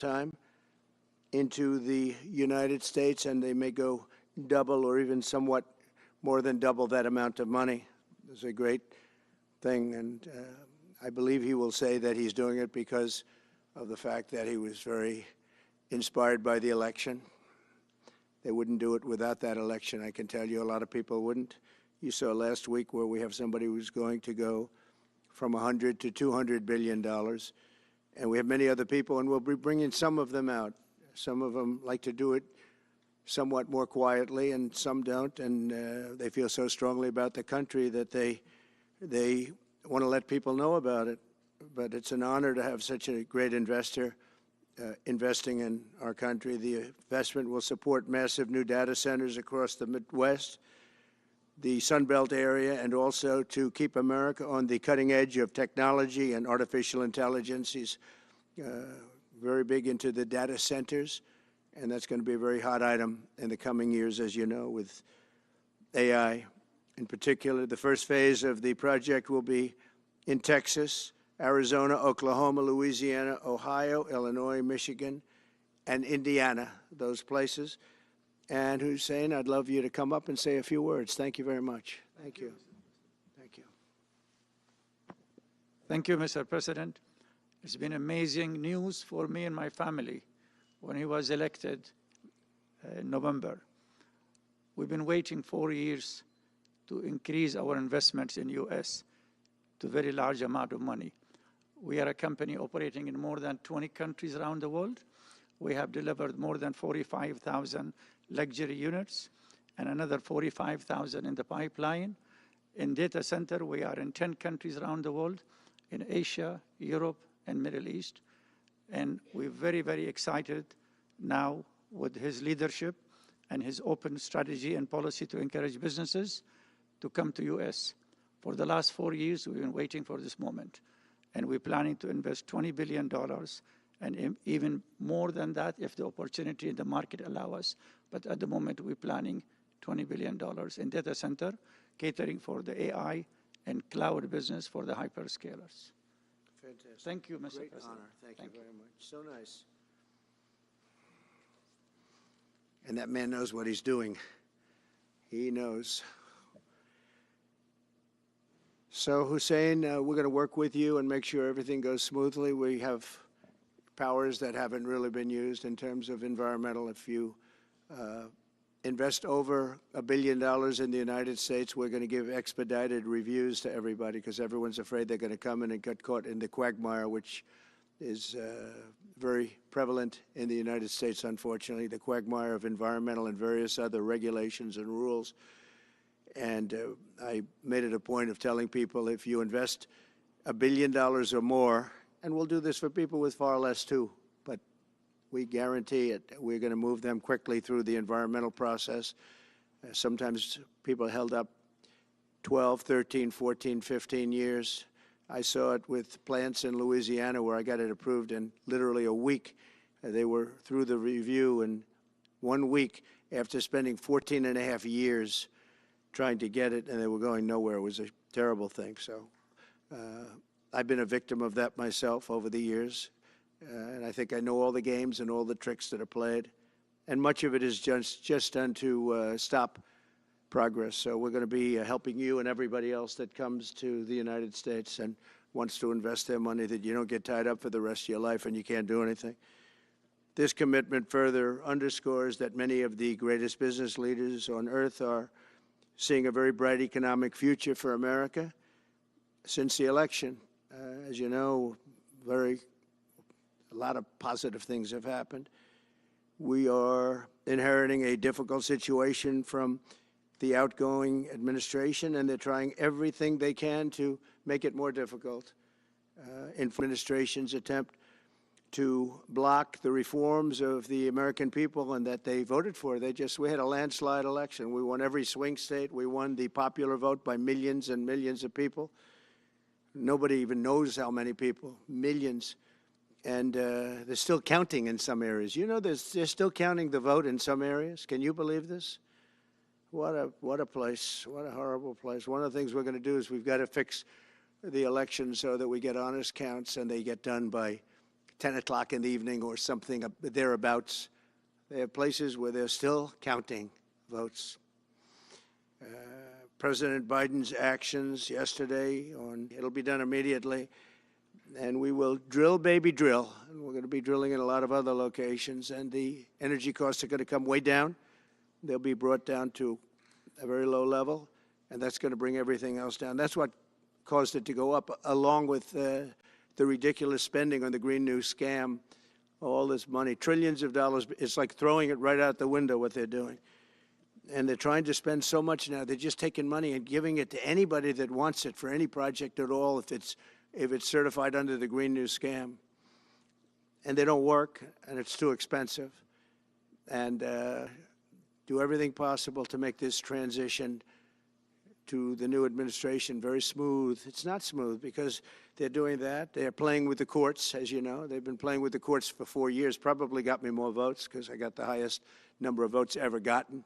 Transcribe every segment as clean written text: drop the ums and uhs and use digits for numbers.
time into the United States, and they may go double or even somewhat more than double that amount of money. It's a great thing, and I believe he will say that he's doing it because of the fact that he was very inspired by the election. They wouldn't do it without that election, I can tell you. A lot of people wouldn't. You saw last week where we have somebody who's going to go from $100 to $200 billion. And we have many other people, and we'll be bringing some of them out. Some of them like to do it somewhat more quietly, and some don't. And they feel so strongly about the country that they want to let people know about it. But it's an honor to have such a great investor investing in our country. The investment will support massive new data centers across the Midwest, the Sun Belt area, and also to keep America on the cutting edge of technology and artificial intelligence. He's very big into the data centers, and that's going to be a very hot item in the coming years, as you know, with AI. In particular, the first phase of the project will be in Texas, Arizona, Oklahoma, Louisiana, Ohio, Illinois, Michigan, and Indiana, those places. And Hussein, I'd love you to come up and say a few words. Thank you very much. Thank you. Thank you. Thank you, Mr. President. It's been amazing news for me and my family when he was elected in November. We've been waiting 4 years to increase our investments in U.S. to a very large amount of money. We are a company operating in more than 20 countries around the world. We have delivered more than 45,000 luxury units and another 45,000 in the pipeline. In data center, we are in 10 countries around the world, in Asia, Europe, and Middle East. And we're very, very excited now with his leadership and his open strategy and policy to encourage businesses to come to U.S. For the last 4 years, we've been waiting for this moment. And we're planning to invest $20 billion and even more than that if the opportunity in the market allow us. But at the moment, we're planning $20 billion in data center, catering for the AI and cloud business for the hyperscalers. Fantastic. Thank you, Mr. Great President. honor. Thank you very much. So nice. And that man knows what he's doing. He knows. So, Hussein, we're going to work with you and make sure everything goes smoothly. We have powers that haven't really been used in terms of environmental. If you invest over $1 billion in the United States, we're going to give expedited reviews to everybody because everyone's afraid they're going to come in and get caught in the quagmire, which is very prevalent in the United States, unfortunately, the quagmire of environmental and various other regulations and rules. And I made it a point of telling people if you invest $1 billion or more, and we'll do this for people with far less too, but we guarantee it. We're going to move them quickly through the environmental process. Sometimes people held up 12, 13, 14, 15 years. I saw it with plants in Louisiana where I got it approved in literally a week. They were through the review in 1 week after spending 14 and a half years trying to get it, and they were going nowhere. It was a terrible thing. So I've been a victim of that myself over the years, and I think I know all the games and all the tricks that are played, and much of it is just done to stop progress. So we're going to be helping you and everybody else that comes to the United States and wants to invest their money, that you don't get tied up for the rest of your life and you can't do anything. This commitment further underscores that many of the greatest business leaders on earth are seeing a very bright economic future for America since the election. As you know, a lot of positive things have happened. We are inheriting a difficult situation from the outgoing administration, and they're trying everything they can to make it more difficult. Administration's attempt to block the reforms of the American people and that they voted for. We had a landslide election. We won every swing state. We won the popular vote by millions and millions of people. Nobody even knows how many people, millions. And they're still counting in some areas. You know, they're still counting the vote in some areas. Can you believe this? What a place. What a horrible place. One of the things we're going to do is we've got to fix the election so that we get honest counts and they get done by 10 o'clock in the evening or something thereabouts. They have places where they're still counting votes. President Biden's actions yesterday it'll be done immediately, and we will drill, baby, drill. And we're going to be drilling in a lot of other locations, and the energy costs are going to come way down. They'll be brought down to a very low level, and that's going to bring everything else down. That's what caused it to go up, along with the ridiculous spending on the Green New scam, all this money, trillions of dollars. It's like throwing it right out the window, what they're doing. And they're trying to spend so much now. They're just taking money and giving it to anybody that wants it for any project at all, if it's certified under the Green New scam. And they don't work, and it's too expensive. And do everything possible to make this transition to the new administration very smooth. It's not smooth because they're doing that. They're playing with the courts, as you know. They've been playing with the courts for 4 years, probably got me more votes because I got the highest number of votes ever gotten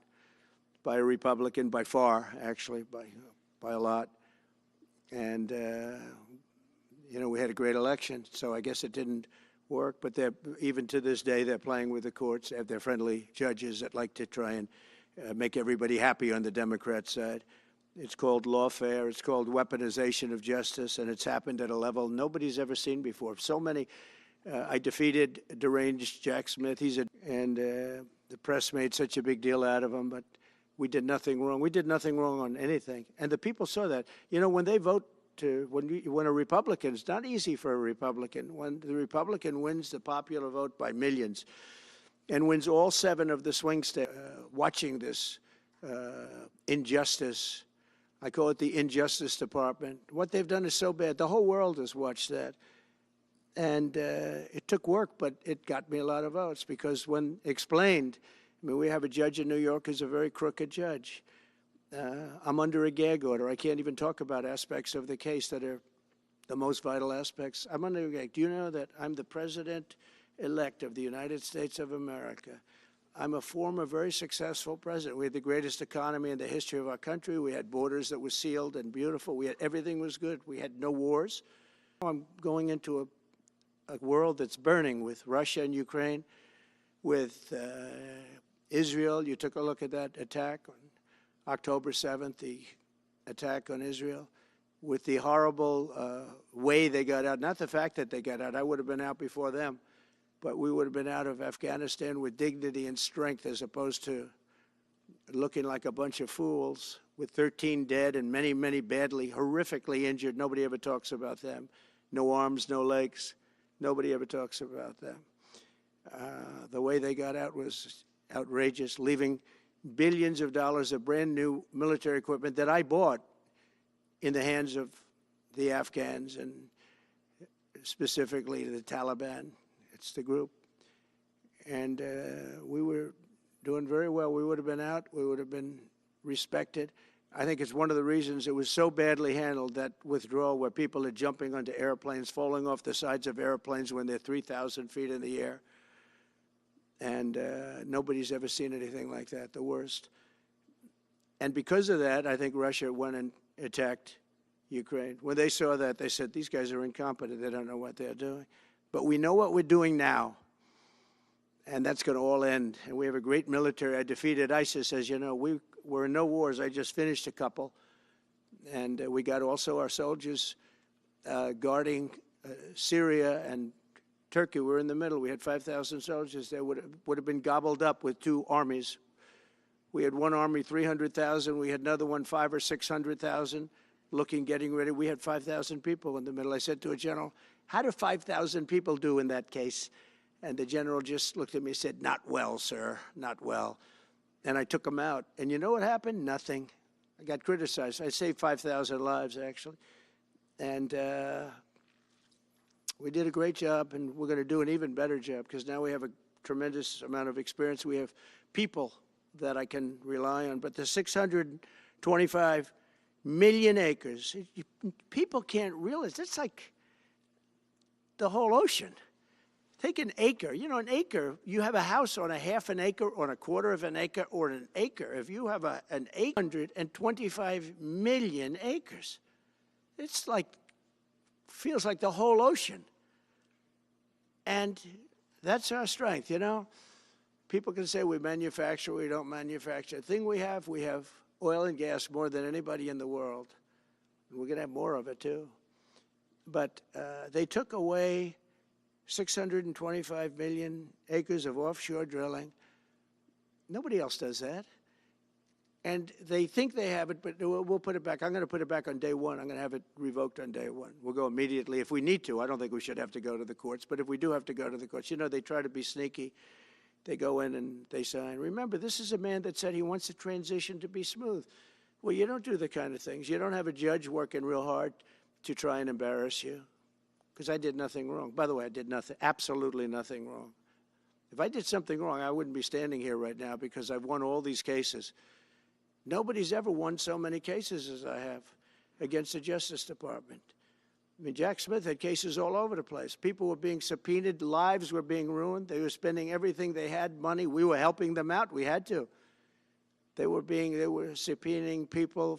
by a Republican, by far, actually, by a lot. And, you know, we had a great election, so I guess it didn't work. But even to this day, they're playing with the courts. They have their friendly judges that like to try and make everybody happy on the Democrat side. It's called lawfare. It's called weaponization of justice, and it's happened at a level nobody's ever seen before. So many. I defeated deranged Jack Smith. And the press made such a big deal out of him, but we did nothing wrong. We did nothing wrong on anything, and the people saw that. You know, when they vote when a Republican, it's not easy for a Republican. When the Republican wins the popular vote by millions, and wins all 7 of the swing states, watching this injustice. I call it the Injustice Department. What they've done is so bad. The whole world has watched that. And it took work, but it got me a lot of votes because when explained, I mean, we have a judge in New York who's a very crooked judge. I'm under a gag order. I can't even talk about aspects of the case that are the most vital aspects. I'm under a gag. Do you know that I'm the president-elect of the United States of America? I'm a former very successful president. We had the greatest economy in the history of our country. We had borders that were sealed and beautiful. Everything was good. We had no wars. I'm going into a world that's burning with Russia and Ukraine, with Israel. You took a look at that attack on October 7th, the attack on Israel, with the horrible way they got out. Not the fact that they got out. I would have been out before them. But we would have been out of Afghanistan with dignity and strength as opposed to looking like a bunch of fools with 13 dead and many, many badly, horrifically injured. Nobody ever talks about them. No arms, no legs. Nobody ever talks about them. The way they got out was outrageous, leaving billions of dollars of brand new military equipment that I bought in the hands of the Afghans and specifically the Taliban. It's the group. And we were doing very well. We would have been out. We would have been respected. I think it's one of the reasons it was so badly handled, that withdrawal where people are jumping onto airplanes, falling off the sides of airplanes when they're 3,000 feet in the air. And nobody's ever seen anything like that, the worst. And because of that, I think Russia went and attacked Ukraine. When they saw that, they said, these guys are incompetent. They don't know what they're doing. But we know what we're doing now, and that's going to all end. And we have a great military. I defeated ISIS, as you know. We're in no wars. I just finished a couple. And we got also our soldiers guarding Syria and Turkey. We're in the middle. We had 5,000 soldiers. They would have been gobbled up with 2 armies. We had one army, 300,000. We had another one, 500,000 or 600,000, getting ready. We had 5,000 people in the middle. I said to a general, how do 5,000 people do in that case? And the general just looked at me and said, not well, sir, not well. And I took him out. And you know what happened? Nothing. I got criticized. I saved 5,000 lives, actually. And we did a great job, and we're going to do an even better job because now we have a tremendous amount of experience. We have people that I can rely on. But the 625 million acres, people can't realize. That's like the whole ocean. Take an acre. You know, an acre, you have a house on a half an acre, on a quarter of an acre, or an acre. If you have an 825 million acres, it's like, feels like the whole ocean. And that's our strength, you know. People can say we manufacture, we don't manufacture. The thing we have oil and gas more than anybody in the world. We're going to have more of it, too. But they took away 625 million acres of offshore drilling. Nobody else does that. And they think they have it, but we'll put it back. I'm going to put it back on day one. I'm going to have it revoked on day one. We'll go immediately if we need to. I don't think we should have to go to the courts, but if we do have to go to the courts, you know, they try to be sneaky. They go in and they sign. Remember, this is a man that said he wants the transition to be smooth. Well, you don't do the kind of things. You don't have a judge working real hard to try and embarrass you, because I did nothing wrong. By the way, I did nothing, absolutely nothing wrong. If I did something wrong, I wouldn't be standing here right now, because I've won all these cases. Nobody's ever won so many cases as I have against the Justice Department. I mean, Jack Smith had cases all over the place. People were being subpoenaed, lives were being ruined. They were spending everything they had, money. We were helping them out. We had to. They were subpoenaing people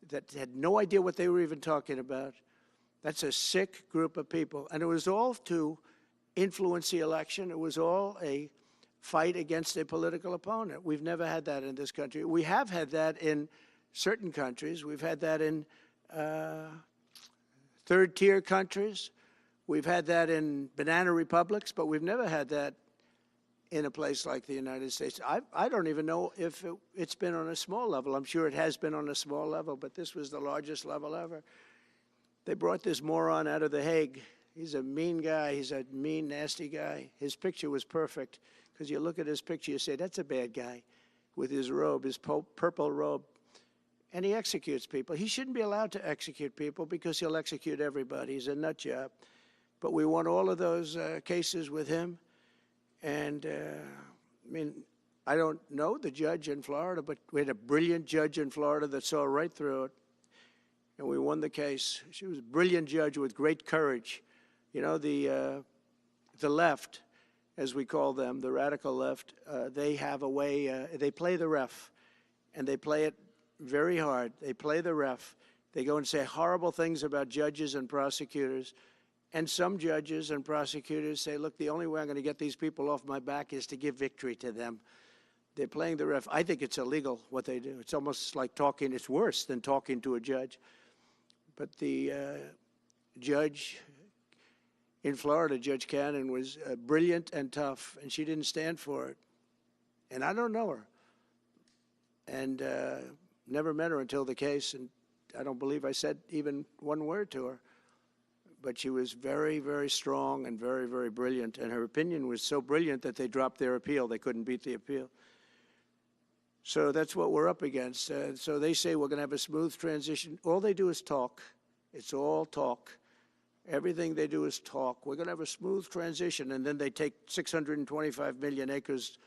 that had no idea what they were even talking about. That's a sick group of people. And it was all to influence the election. It was all a fight against a political opponent. We've never had that in this country. We have had that in certain countries. We've had that in third-tier countries. We've had that in banana republics, but we've never had that in a place like the United States. I don't even know if it's been on a small level. I'm sure it has been on a small level, but this was the largest level ever. They brought this moron out of The Hague. He's a mean guy. He's a mean, nasty guy. His picture was perfect, because you look at his picture, you say, that's a bad guy with his robe, his purple robe. And he executes people. He shouldn't be allowed to execute people, because he'll execute everybody. He's a nut job. But we won all of those cases with him. And, I mean, I don't know the judge in Florida, but we had a brilliant judge in Florida that saw right through it. And we won the case. She was a brilliant judge with great courage. You know, the left, as we call them, the radical left, they have a way, they play the ref, and they play it very hard. They play the ref. They go and say horrible things about judges and prosecutors. And some judges and prosecutors say, look, the only way I'm going to get these people off my back is to give victory to them. They're playing the ref. I think it's illegal what they do. It's almost like talking. It's worse than talking to a judge. But the judge in Florida, Judge Cannon, was brilliant and tough, and she didn't stand for it. And I don't know her. And never met her until the case, and I don't believe I said even one word to her. But she was very, very strong and very, very brilliant. And her opinion was so brilliant that they dropped their appeal. They couldn't beat the appeal. So that's what we're up against. So they say we're going to have a smooth transition. All they do is talk. It's all talk. Everything they do is talk. We're going to have a smooth transition. And then they take 625 million acres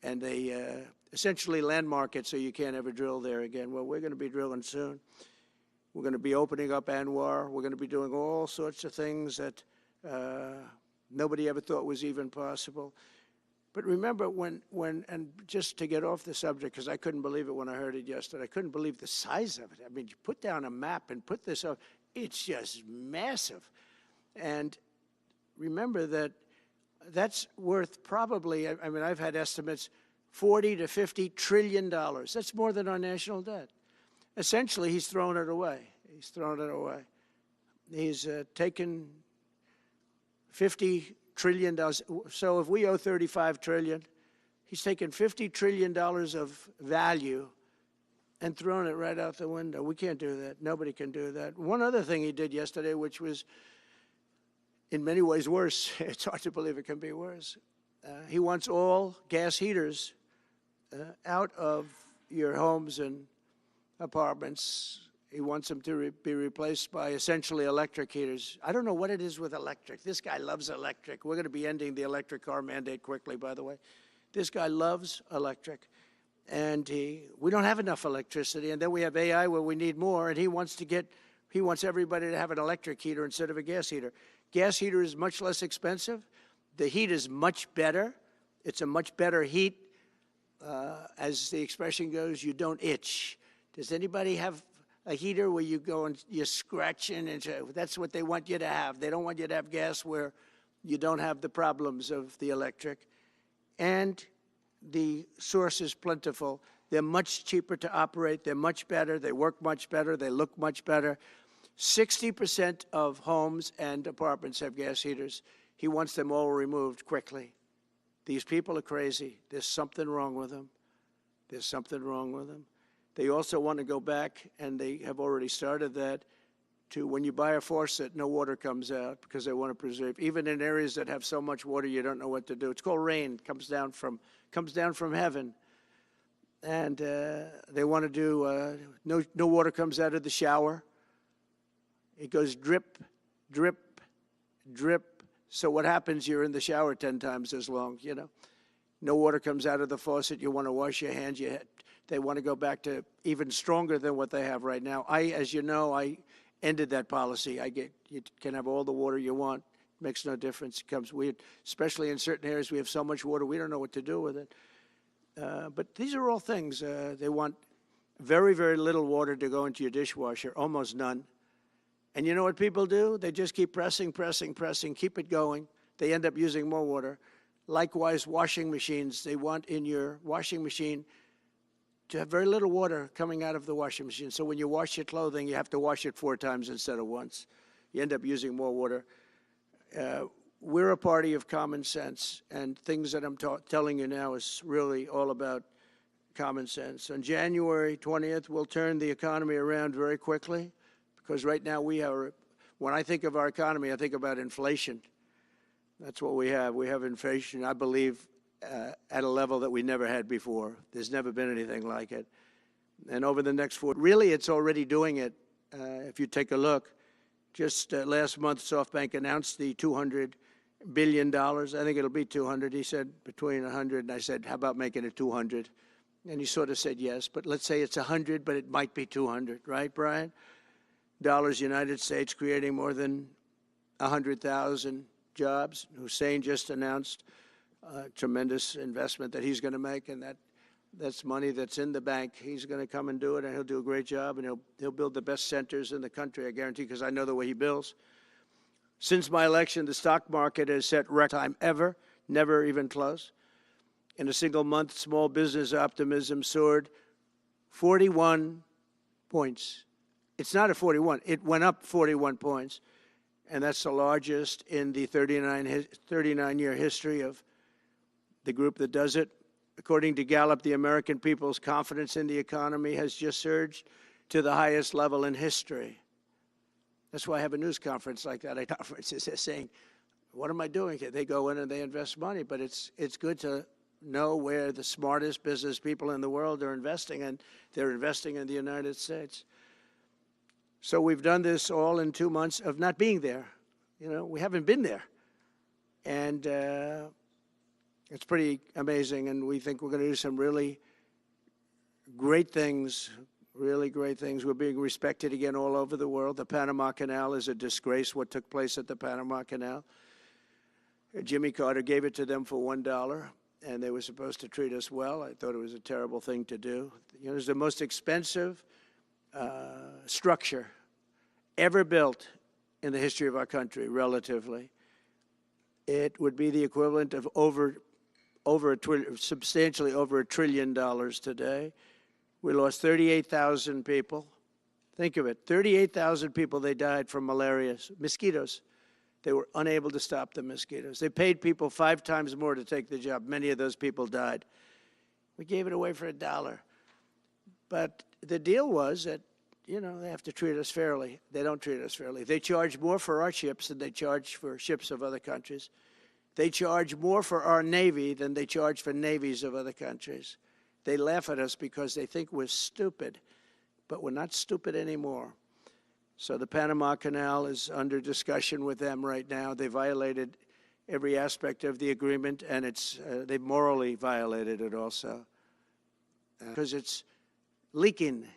and they essentially landmark it so you can't ever drill there again. Well, we're going to be drilling soon. We're going to be opening up Anwar. We're going to be doing all sorts of things that nobody ever thought was even possible. But remember and just to get off the subject, because I couldn't believe it when I heard it yesterday. I couldn't believe the size of it. I mean, you put down a map and put this up. It's just massive. And remember that that's worth probably, I mean, I've had estimates, $40 to $50 trillion. That's more than our national debt. Essentially, he's thrown it away. He's thrown it away. He's taken $50 trillion. So if we owe $35 trillion, he's taken $50 trillion of value and thrown it right out the window. We can't do that. Nobody can do that. One other thing he did yesterday, which was in many ways worse, it's hard to believe it can be worse. He wants all gas heaters out of your homes and apartments. He wants them to be replaced by essentially electric heaters. I don't know what it is with electric. This guy loves electric. We're going to be ending the electric car mandate quickly, by the way. This guy loves electric. And we don't have enough electricity. And then we have AI where we need more. And he wants everybody to have an electric heater instead of a gas heater. Gas heater is much less expensive. The heat is much better. It's a much better heat. As the expression goes, you don't itch. Does anybody have a heater where you go and you're scratching? And that's what they want you to have. They don't want you to have gas where You don't have the problems of the electric. And the source is plentiful. They're much cheaper to operate. They're much better. They work much better. They look much better. 60% of homes and apartments have gas heaters. He wants them all removed quickly. These people are crazy. There's something wrong with them. There's something wrong with them. They also want to go back, and they have already started that, to when you buy a faucet, no water comes out because they want to preserve. Even in areas that have so much water, you don't know what to do. It's called rain. Comes down from heaven. And they want to do, no water comes out of the shower. It goes drip, drip, drip. So what happens? You're in the shower 10 times as long, you know. No water comes out of the faucet. You want to wash your hands. They want to go back to even stronger than what they have right now. As you know, I ended that policy. You can have all the water you want. Makes no difference. It comes weird, especially in certain areas. We have so much water, we don't know what to do with it. But these are all things. They want very, very little water to go into your dishwasher, almost none. And you know what people do? They just keep pressing, pressing, pressing, keep it going. They end up using more water. Likewise, washing machines. They want in your washing machine to have very little water coming out of the washing machine. So when you wash your clothing, you have to wash it 4 times instead of once. You end up using more water. We're a party of common sense, and things that I'm telling you now is really all about common sense. On January 20th, we'll turn the economy around very quickly, because right now when I think of our economy, I think about inflation. That's what we have. We have inflation, I believe, at a level that we never had before. There's never been anything like it. And over the next really, it's already doing it. If you take a look, just last month, SoftBank announced the $200 billion. I think it'll be 200. He said between 100, and I said, how about making it 200? And he sort of said yes, but let's say it's 100, but it might be 200, right, Brian? Dollars, United States, creating more than 100,000 jobs. Hussein just announced a tremendous investment that he's going to make, and that's money that's in the bank. He's going to come and do it, and he'll do a great job, and he'll build the best centers in the country, I guarantee, because I know the way he builds. Since my election, the stock market has set record time ever, never even close. In a single month, small business optimism soared 41 points. It's not a 41. It went up 41 points, and that's the largest in the 39-year history of the group that does it. According to Gallup, the American people's confidence in the economy has just surged to the highest level in history. That's why I have a news conference like that. Conferences, they're saying, what am I doing here? They go in and they invest money, but it's good to know where the smartest business people in the world are investing, and they're investing in the United States. So we've done this all in 2 months of not being there. You know, we haven't been there. And it's pretty amazing, and we think we're going to do some really great things, really great things. We're being respected again all over the world. The Panama Canal is a disgrace, what took place at the Panama Canal. Jimmy Carter gave it to them for $1, and they were supposed to treat us well. I thought it was a terrible thing to do. You know, it's the most expensive structure ever built in the history of our country, relatively. It would be the equivalent of substantially over $1 trillion today. We lost 38,000 people. Think of it, 38,000 people, they died from malaria, mosquitoes. They were unable to stop the mosquitoes. They paid people 5 times more to take the job. Many of those people died. We gave it away for $1. But the deal was that, you know, they have to treat us fairly. They don't treat us fairly. They charge more for our ships than they charge for ships of other countries. They charge more for our Navy than they charge for navies of other countries. They laugh at us because they think we're stupid, but we're not stupid anymore. So the Panama Canal is under discussion with them right now. They violated every aspect of the agreement, and they've morally violated it also, because it's leaking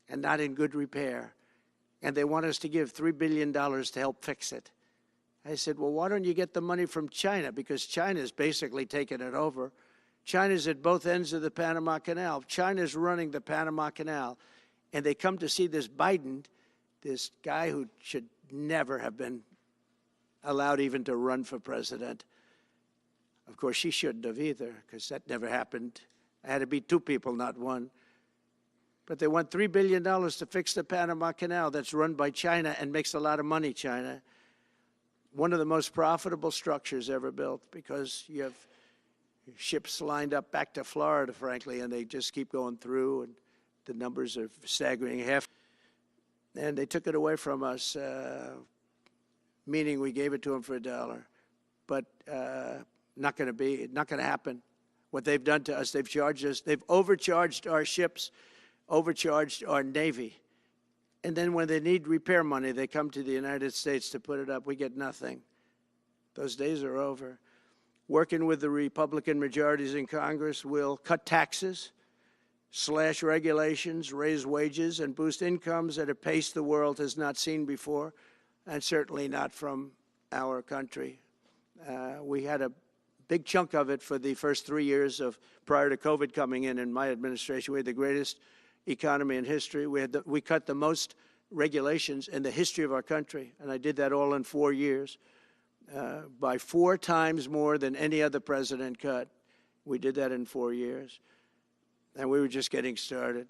and not in good repair. And they want us to give $3 billion to help fix it. I said, well, why don't you get the money from China? Because China's basically taken it over. China's at both ends of the Panama Canal. China's running the Panama Canal. And they come to see this Biden, this guy who should never have been allowed even to run for president. Of course, she shouldn't have either, because that never happened. I had to be two people, not one. But they want $3 billion to fix the Panama Canal that's run by China and makes a lot of money, China. One of the most profitable structures ever built, because you have ships lined up back to Florida, frankly, and they just keep going through, and the numbers are staggering. And they took it away from us, meaning we gave it to them for $1. But not going to happen. What they've done to us, they've charged us, they've overcharged our ships, overcharged our Navy. And then when they need repair money, they come to the United States to put it up. We get nothing. Those days are over. Working with the Republican majorities in Congress, we'll cut taxes, slash regulations, raise wages, and boost incomes at a pace the world has not seen before, and certainly not from our country. We had a big chunk of it for the first 3 years prior to COVID coming in my administration. We had the greatest economy in history. We cut the most regulations in the history of our country, and I did that all in 4 years, by 4 times more than any other president cut. We did that in 4 years, and we were just getting started.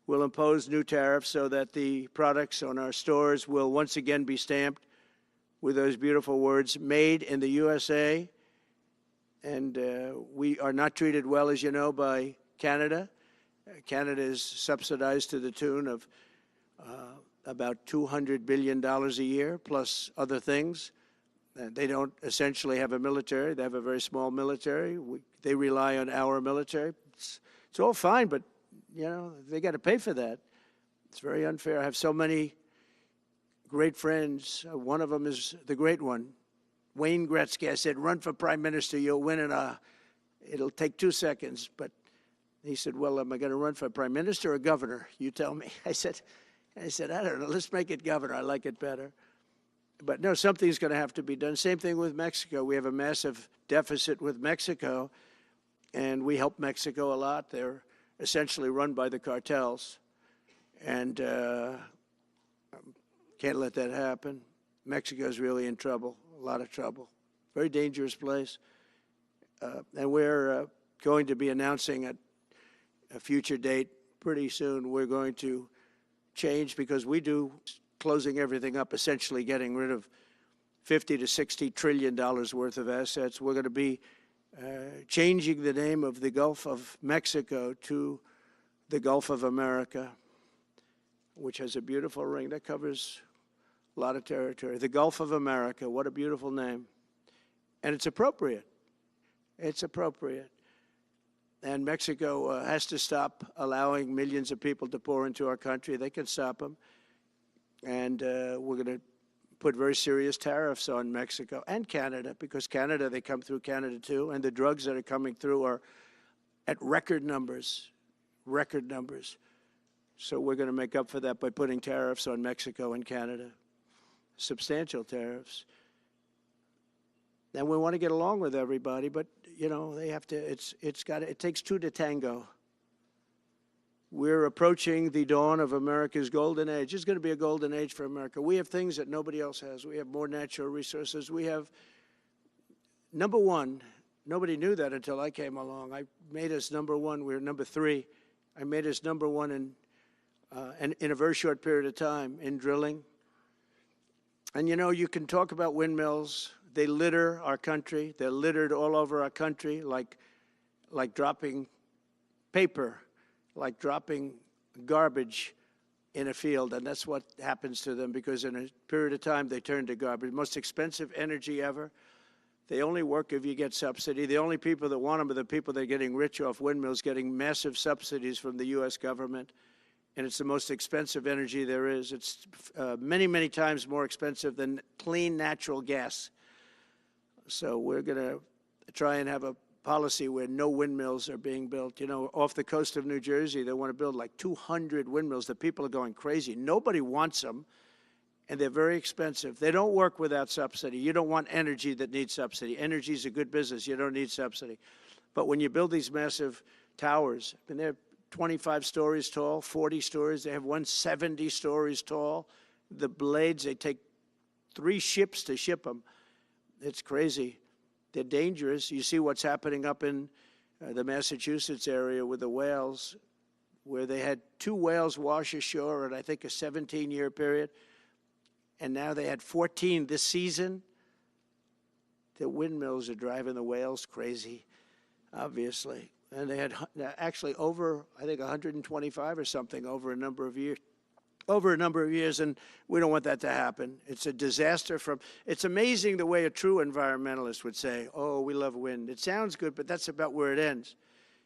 We'll impose new tariffs so that the products on our stores will once again be stamped with those beautiful words, made in the USA. And we are not treated well, as you know, by Canada. Canada is subsidized to the tune of about $200 billion a year, plus other things. They don't essentially have a military. They have a very small military. They rely on our military. It's all fine, but, you know, they got to pay for that. It's very unfair. I have so many great friends. One of them is the great one, Wayne Gretzky. I said, run for prime minister, you'll win it'll take 2 seconds. But he said, well, am I going to run for prime minister or governor? You tell me. I said, I don't know, let's make it governor. I like it better. But no, something's going to have to be done. Same thing with Mexico. We have a massive deficit with Mexico, and we help Mexico a lot. They're essentially run by the cartels, and can't let that happen. Mexico's really in trouble, a lot of trouble. Very dangerous place. And we're going to be announcing at a future date pretty soon. We're going to change, because we do closing everything up, essentially getting rid of $50 to $60 trillion worth of assets. We're going to be changing the name of the Gulf of Mexico to the Gulf of America, which has a beautiful ring that covers a lot of territory. The Gulf of America, what a beautiful name. And it's appropriate. It's appropriate. And Mexico has to stop allowing millions of people to pour into our country. They can stop them. And we're going to put very serious tariffs on Mexico and Canada, because Canada, they come through Canada too, and the drugs that are coming through are at record numbers, record numbers. So we're going to make up for that by putting tariffs on Mexico and Canada, substantial tariffs. And we want to get along with everybody, but, you know, they have to, it takes two to tango. We're approaching the dawn of America's golden age. It's going to be a golden age for America. We have things that nobody else has. We have more natural resources. We have, number one, nobody knew that until I came along. I made us number one. We were number 3. I made us number 1 in a very short period of time in drilling. And, you know, you can talk about windmills. They litter our country. They're littered all over our country, like dropping paper, like dropping garbage in a field. And that's what happens to them, because in a period of time, they turn to garbage. Most expensive energy ever. They only work if you get subsidy. The only people that want them are the people that are getting rich off windmills, getting massive subsidies from the U.S. government. And it's the most expensive energy there is. It's many, many times more expensive than clean natural gas. So we're going to try and have a policy where no windmills are being built. You know, off the coast of New Jersey, they want to build like 200 windmills. The people are going crazy. Nobody wants them, and they're very expensive. They don't work without subsidy. You don't want energy that needs subsidy. Energy is a good business. You don't need subsidy. But when you build these massive towers, I mean, they're 25 stories tall, 40 stories. They have one 70 stories tall. The blades, they take 3 ships to ship them. It's crazy. They're dangerous. You see what's happening up in the Massachusetts area with the whales, where they had 2 whales wash ashore in, I think, a 17-year period, and now they had 14 this season. The windmills are driving the whales crazy, obviously. And they had actually over, I think, 125 or something over a number of years. And we don't want that to happen. It's a disaster it's amazing the way a true environmentalist would say, oh, we love wind. It sounds good, but that's about where it ends.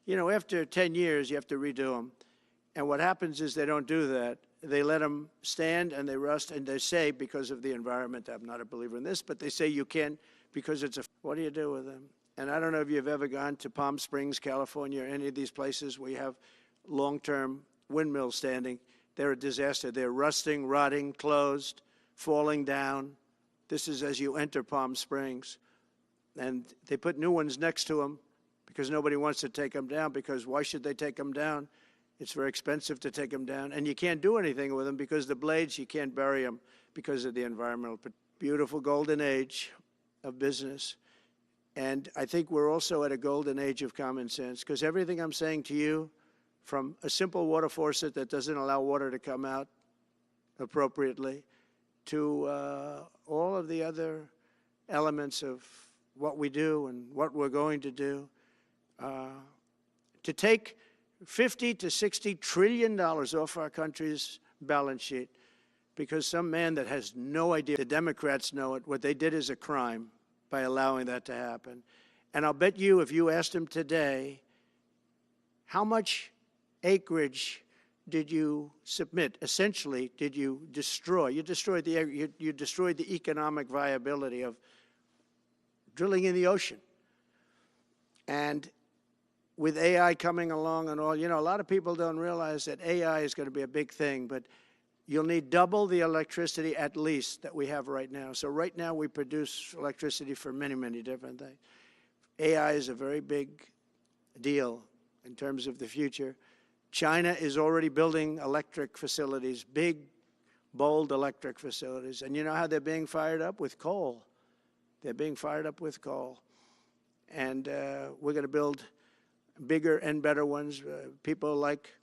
You know, after 10 years, you have to redo them. And what happens is they don't do that. They let them stand and they rust, and they say, because of the environment, I'm not a believer in this, but they say you can because what do you do with them? And I don't know if you've ever gone to Palm Springs, California, or any of these places where you have long-term windmills standing. They're a disaster. They're rusting, rotting, closed, falling down. This is as you enter Palm Springs. And they put new ones next to them because nobody wants to take them down, because why should they take them down? It's very expensive to take them down. And you can't do anything with them because the blades, you can't bury them because of the environmental. Beautiful golden age of business. And I think we're also at a golden age of common sense, because everything I'm saying to you, from a simple water faucet that doesn't allow water to come out appropriately, to all of the other elements of what we do and what we're going to do, to take $50 to $60 trillion off our country's balance sheet because some man that has no idea, the Democrats know it, what they did is a crime by allowing that to happen. And I'll bet you, if you asked him today, how much acreage did you submit? Essentially, did you destroy? You destroyed the economic viability of drilling in the ocean. And with AI coming along and all, you know, a lot of people don't realize that AI is going to be a big thing, but you'll need double the electricity at least that we have right now. So right now we produce electricity for many, many different things. AI is a very big deal in terms of the future. China is already building electric facilities, big, bold electric facilities. And you know how they're being fired up? With coal. They're being fired up with coal. And we're going to build bigger and better ones. People like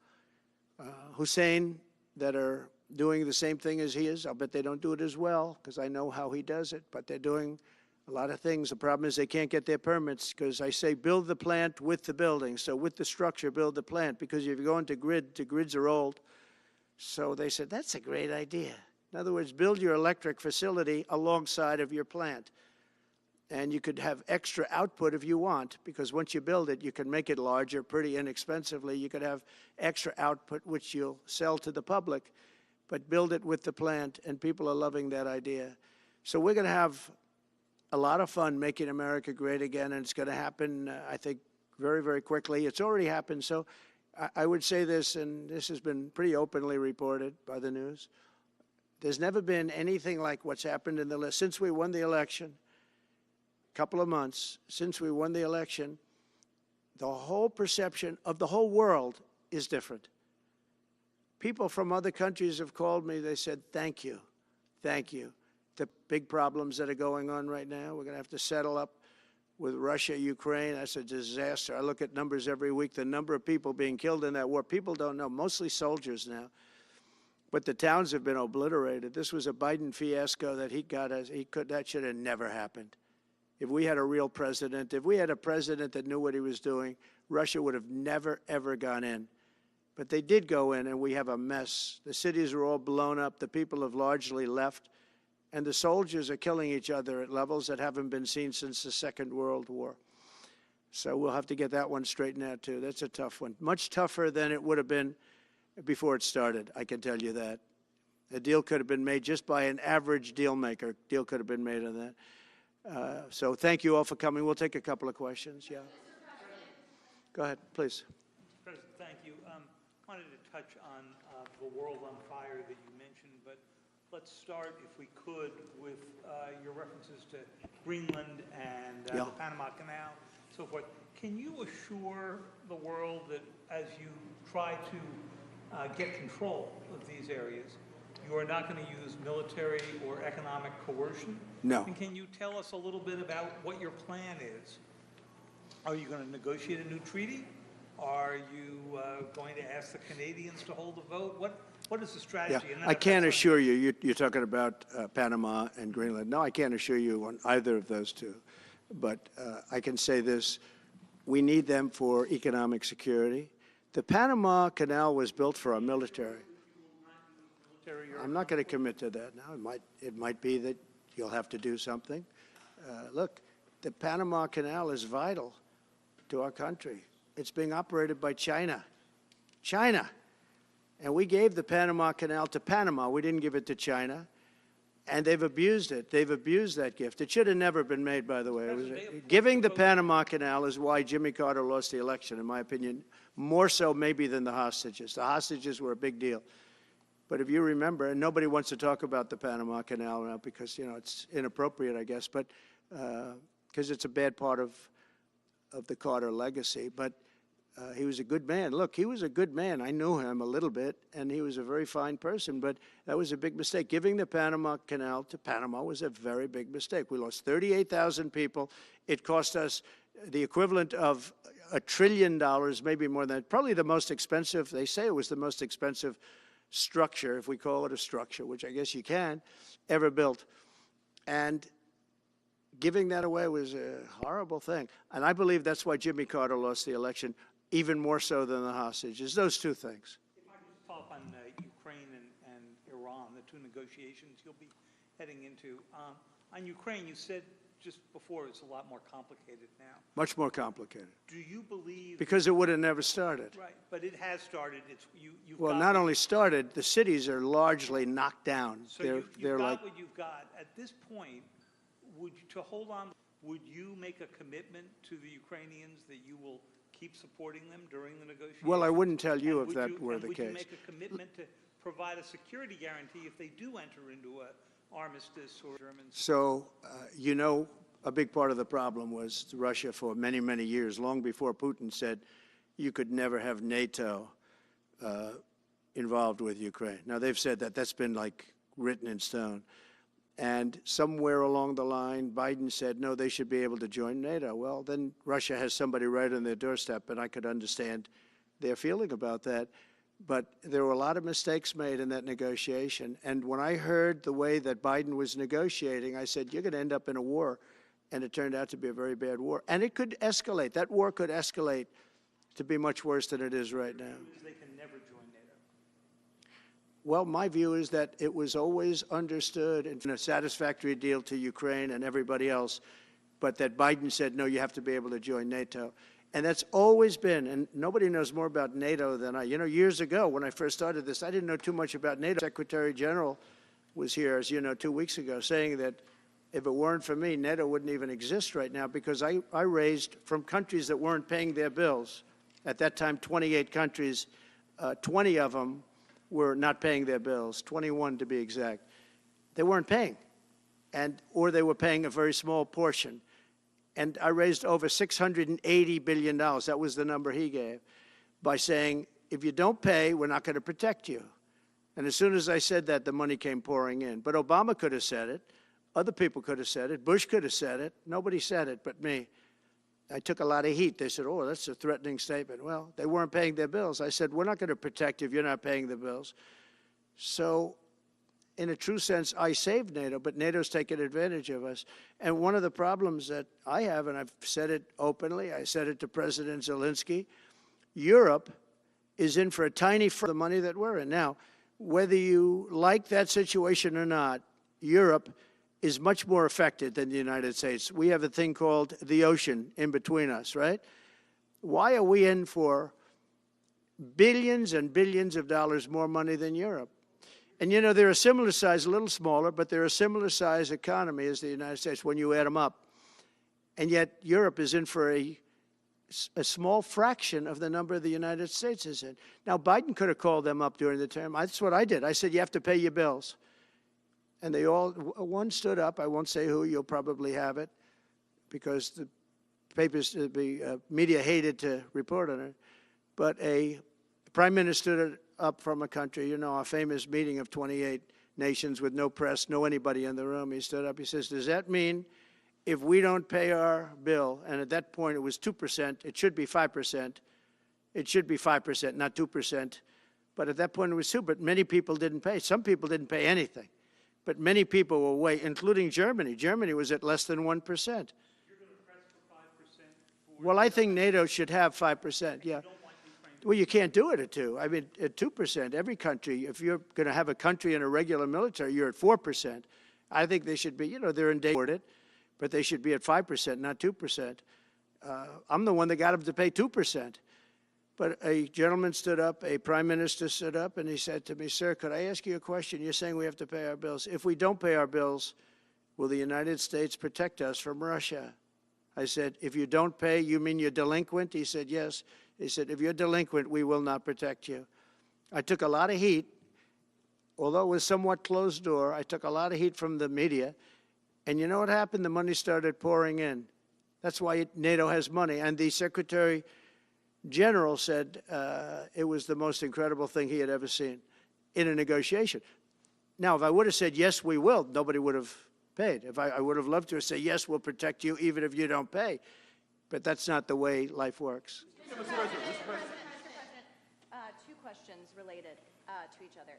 Hussein that are doing the same thing as he is. I'll bet they don't do it as well because I know how he does it, but they're doing a lot of things. The problem is they can't get their permits because I say build the plant with the building. So with the structure, build the plant, because if you go into the grids are old. So they said, that's a great idea. In other words, build your electric facility alongside of your plant. And you could have extra output if you want, because once you build it, you can make it larger pretty inexpensively. You could have extra output, which you'll sell to the public, but build it with the plant, and people are loving that idea. So we're going to have a lot of fun making America great again, and it's going to happen, I think, very, very quickly. It's already happened. So I would say this, and this has been pretty openly reported by the news. There's never been anything like what's happened in the list since we won the election. Couple of months since we won the election, the whole perception of the whole world is different. People from other countries have called me. They said, thank you. Thank you. The big problems that are going on right now, we're going to have to settle up with Russia, Ukraine. That's a disaster. I look at numbers every week, the number of people being killed in that war. People don't know, mostly soldiers now. But the towns have been obliterated. This was a Biden fiasco that that should have never happened. If we had a real president, if we had a president that knew what he was doing, Russia would have never, ever gone in. But they did go in, and we have a mess. The cities are all blown up. The people have largely left. And the soldiers are killing each other at levels that haven't been seen since the Second World War. So we'll have to get that one straightened out, too. That's a tough one. Much tougher than it would have been before it started, I can tell you that. A deal could have been made just by an average deal maker. Deal could have been made on that. So thank you all for coming. We'll take a couple of questions. Yeah. Go ahead, please. Mr. President, thank you. Wanted to touch on the world on fire that you mentioned, but let's start, if we could, with your references to Greenland and the Panama Canal, so forth. Can you assure the world that as you try to get control of these areas, you are not going to use military or economic coercion? No. And can you tell us a little bit about what your plan is? Are you going to negotiate a new treaty? Are you going to ask the Canadians to hold a vote? What is the strategy? Yeah, And then I if can't that's assure you, you're talking about Panama and Greenland. No, I can't assure you on either of those two. But I can say this, we need them for economic security. The Panama Canal was built for our military. I'm not going to commit to that now. It might be that you'll have to do something. Look, the Panama Canal is vital to our country. It's being operated by China. China. And we gave the Panama Canal to Panama. We didn't give it to China. And they've abused it. They've abused that gift. It should have never been made, by the way. Giving the Panama Canal is why Jimmy Carter lost the election, in my opinion, more so maybe than the hostages. The hostages were a big deal. But if you remember, and nobody wants to talk about the Panama Canal now because, you know, it's inappropriate, I guess, but because it's a bad part of the Carter legacy. But he was a good man. Look, he was a good man. I knew him a little bit, and he was a very fine person, but that was a big mistake. Giving the Panama Canal to Panama was a very big mistake. We lost 38,000 people. It cost us the equivalent of $1 trillion, maybe more than that. Probably the most expensive, they say it was the most expensive structure, if we call it a structure, which I guess you can, ever built. And giving that away was a horrible thing. And I believe that's why Jimmy Carter lost the election, even more so than the hostages. Those two things. If I could follow up on Ukraine and Iran, the two negotiations you'll be heading into. On Ukraine, you said just before it's a lot more complicated now. Much more complicated. Do you believe... Because it would have never started. Right, but it has started. Well, not only started, the cities are largely knocked down. So you've got what you've got. At this point, to hold on, would you make a commitment to the Ukrainians that you will keep supporting them during the negotiations? Well, I wouldn't tell you if that were the case. Would you make a commitment to provide a security guarantee if they do enter into an armistice or Germans? So, you know, a big part of the problem was Russia for many, many years, long before Putin said you could never have NATO involved with Ukraine. Now, they've said that. That's been, like, written in stone. And somewhere along the line, Biden said, no, they should be able to join NATO. Well, then Russia has somebody right on their doorstep, and I could understand their feeling about that. But there were a lot of mistakes made in that negotiation. And when I heard the way that Biden was negotiating, I said, you're going to end up in a war. And it turned out to be a very bad war. And it could escalate. That war could escalate to be much worse than it is right now. They can never join NATO. Well, my view is that it was always understood in a satisfactory deal to Ukraine and everybody else, but that Biden said, no, you have to be able to join NATO. And that's always been, and nobody knows more about NATO than I. You know, years ago when I first started this, I didn't know too much about NATO. Secretary General was here, as you know, 2 weeks ago, saying that if it weren't for me, NATO wouldn't even exist right now, because I raised from countries that weren't paying their bills. At that time, 28 countries, 20 of them were not paying their bills, 21 to be exact. They weren't paying, or they were paying a very small portion. And I raised over $680 billion. That was the number he gave, by saying, if you don't pay, we're not going to protect you. And as soon as I said that, the money came pouring in. But Obama could have said it. Other people could have said it. Bush could have said it. Nobody said it but me. I took a lot of heat. They said, oh, that's a threatening statement. Well, they weren't paying their bills. I said, we're not going to protect you if you're not paying the bills. So in a true sense, I saved NATO, but NATO's taken advantage of us. And one of the problems that I have, and I've said it openly, I said it to President Zelensky, Europe is in for a tiny fraction of the money that we're in. Now, whether you like that situation or not, Europe is much more affected than the United States. We have a thing called the ocean in between us, right? Why are we in for billions and billions of dollars more money than Europe? And, you know, they're a similar size, a little smaller, but they're a similar size economy as the United States when you add them up. And yet Europe is in for a small fraction of the number the United States is in. Now, Biden could have called them up during the term. That's what I did. I said, you have to pay your bills. And they all, one stood up. I won't say who. You'll probably have it, because the papers, the media hated to report on it. But a prime minister stood up from a country, you know, our famous meeting of 28 nations with no press, no anybody in the room. He stood up, he says, does that mean if we don't pay our bill, and at that point it was 2%, it should be 5%. It should be 5%, not 2%. But at that point it was 2%, but many people didn't pay. Some people didn't pay anything. But many people were way, including Germany. Germany was at less than 1%. You're going to press for 5%? Well, I think NATO should have 5%, yeah. Well, you can't do it at 2. I mean, at 2%, every country, if you're going to have a country in a regular military, you're at 4%. I think they should be, you know, they're endangered it, but they should be at 5%, not 2%. I'm the one that got them to pay 2%. But a gentleman stood up, a prime minister stood up, and he said to me, sir, could I ask you a question? You're saying we have to pay our bills. If we don't pay our bills, will the United States protect us from Russia? I said, if you don't pay, you mean you're delinquent? He said, yes. He said, if you're delinquent, we will not protect you. I took a lot of heat, although it was somewhat closed door, I took a lot of heat from the media. And you know what happened? The money started pouring in. That's why NATO has money. And the Secretary General said it was the most incredible thing he had ever seen in a negotiation. Now, if I would have said, yes, we will, nobody would have paid. If I would have loved to say, yes, we'll protect you even if you don't pay. But that's not the way life works. Mr. President, two questions related to each other.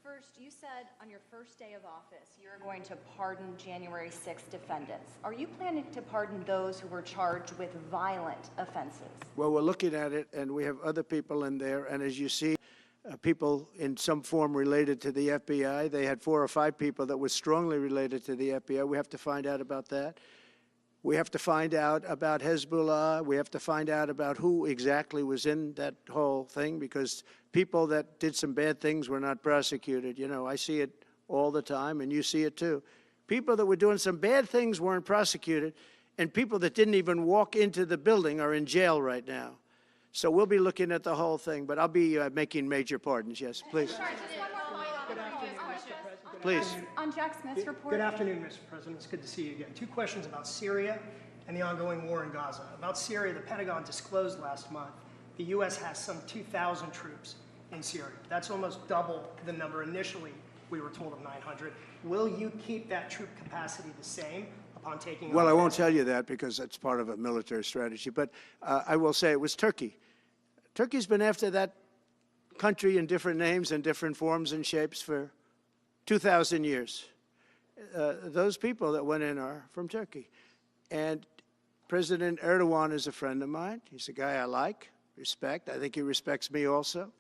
First, you said on your first day of office you're going to pardon January 6th defendants. Are you planning to pardon those who were charged with violent offenses? Well, we're looking at it, and we have other people in there. And as you see, people in some form related to the FBI. They had 4 or 5 people that were strongly related to the FBI. We have to find out about that. We have to find out about Hezbollah. We have to find out about who exactly was in that whole thing, because people that did some bad things were not prosecuted. You know, I see it all the time, and you see it too. People that were doing some bad things weren't prosecuted, and people that didn't even walk into the building are in jail right now. So we'll be looking at the whole thing, but I'll be making major pardons. Yes, please. Sorry, just one more point. Please. On Jack Smith's report. Good afternoon, Mr. President. It's good to see you again. 2 questions about Syria and the ongoing war in Gaza. About Syria, the Pentagon disclosed last month the U.S. has some 2,000 troops in Syria. That's almost double the number initially we were told of 900. Will you keep that troop capacity the same upon taking Well, over? I won't tell you that because that's part of a military strategy, but I will say it was Turkey. Turkey's been after that country in different names and different forms and shapes for 2,000 years. Those people that went in are from Turkey. And President Erdogan is a friend of mine. He's a guy I like, respect. I think he respects me also.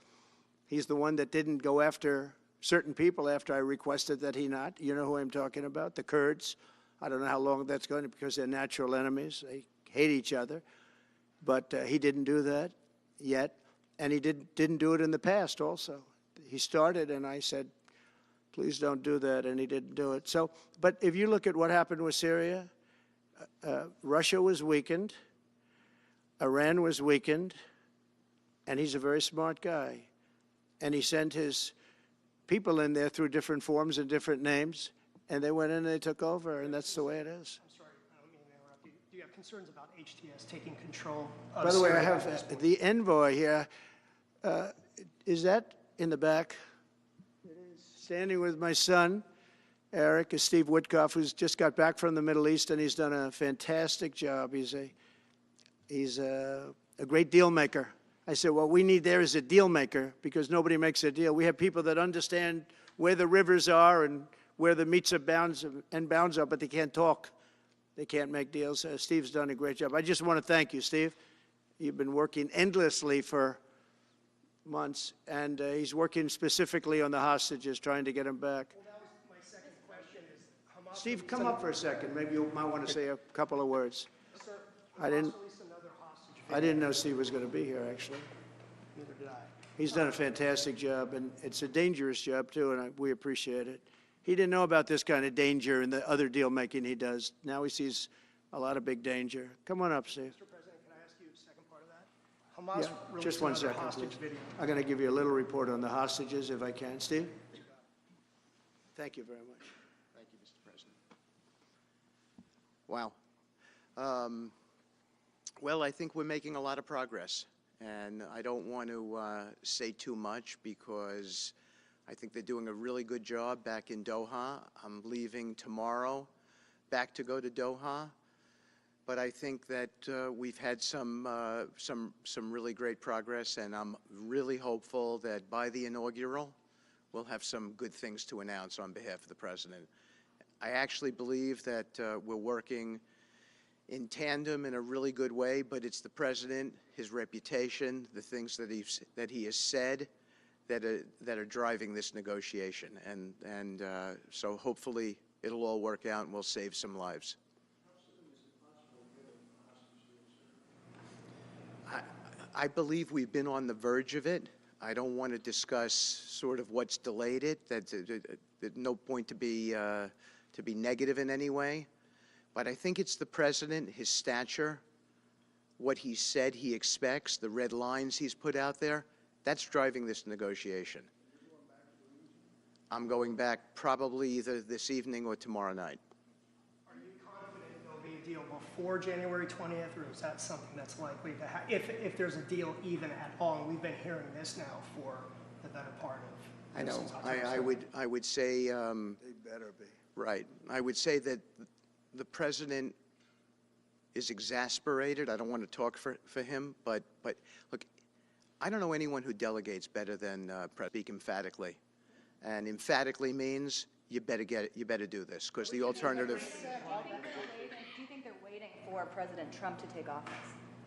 He's the one that didn't go after certain people after I requested that he not. You know who I'm talking about, the Kurds. I don't know how long that's going to, because they're natural enemies. They hate each other. But he didn't do that yet. And he didn't do it in the past also. He started, and I said, please don't do that, and he didn't do it. So, but if you look at what happened with Syria, Russia was weakened, Iran was weakened, and he's a very smart guy. And he sent his people in there through different forms and different names, and they went in and they took over, and that's the way it is. I'm sorry, I don't mean to interrupt you. Do you have concerns about HTS taking control of By the way, I Syria at this have point? the envoy here. Is that in the back? Standing with my son, Eric, is Steve Witkoff, who's just got back from the Middle East, and he's done a fantastic job. He's a great deal maker. I said, what we need there is a deal maker, because nobody makes a deal. We have people that understand where the rivers are and where the meets and bounds are, but they can't talk. They can't make deals. Steve's done a great job. I just want to thank you, Steve. You've been working endlessly for months, and he's working specifically on the hostages, trying to get them back. Well, that was my second question. Is Hamas Steve, come up for a second. Maybe you might want to say a couple of words. Sir, I didn't- Hamas released another hostage I didn't know Steve was going to be here, actually. Neither did I. He's done a fantastic job, and it's a dangerous job, too, and we appreciate it. He didn't know about this kind of danger and the other deal-making he does. Now he sees a lot of big danger. Come on up, Steve. Mr. President, can I ask you a second part of that? Hamas Yeah, released just one another second, hostage please. video. I'm going to give you a little report on the hostages, if I can. Steve? Thank you very much. Thank you, Mr. President. Wow. Well, I think we're making a lot of progress, and I don't want to say too much because I think they're doing a really good job back in Doha. I'm leaving tomorrow back to go to Doha. But I think that we've had some really great progress, and I'm really hopeful that by the inaugural, we'll have some good things to announce on behalf of the President. I actually believe that we're working in tandem in a really good way, but it's the President, his reputation, the things that he has said that are driving this negotiation. And so hopefully it'll all work out and we'll save some lives. I believe we've been on the verge of it. I don't want to discuss sort of what's delayed it. There's no point to be negative in any way. But I think it's the President, his stature, what he said he expects, the red lines he's put out there, that's driving this negotiation. I'm going back probably either this evening or tomorrow night. Are you confident there'll be a deal before January 20th, or is that something that's likely to happen, if there's a deal even at all? And we've been hearing this now for the better part of, I know. since October 7th. I would say, They better be. right. I would say that the President is exasperated. I don't want to talk for him, but look, I don't know anyone who delegates better than speak emphatically. And emphatically means you better get it, you better do this, because the alternative. Do you think they're waiting for President Trump to take office?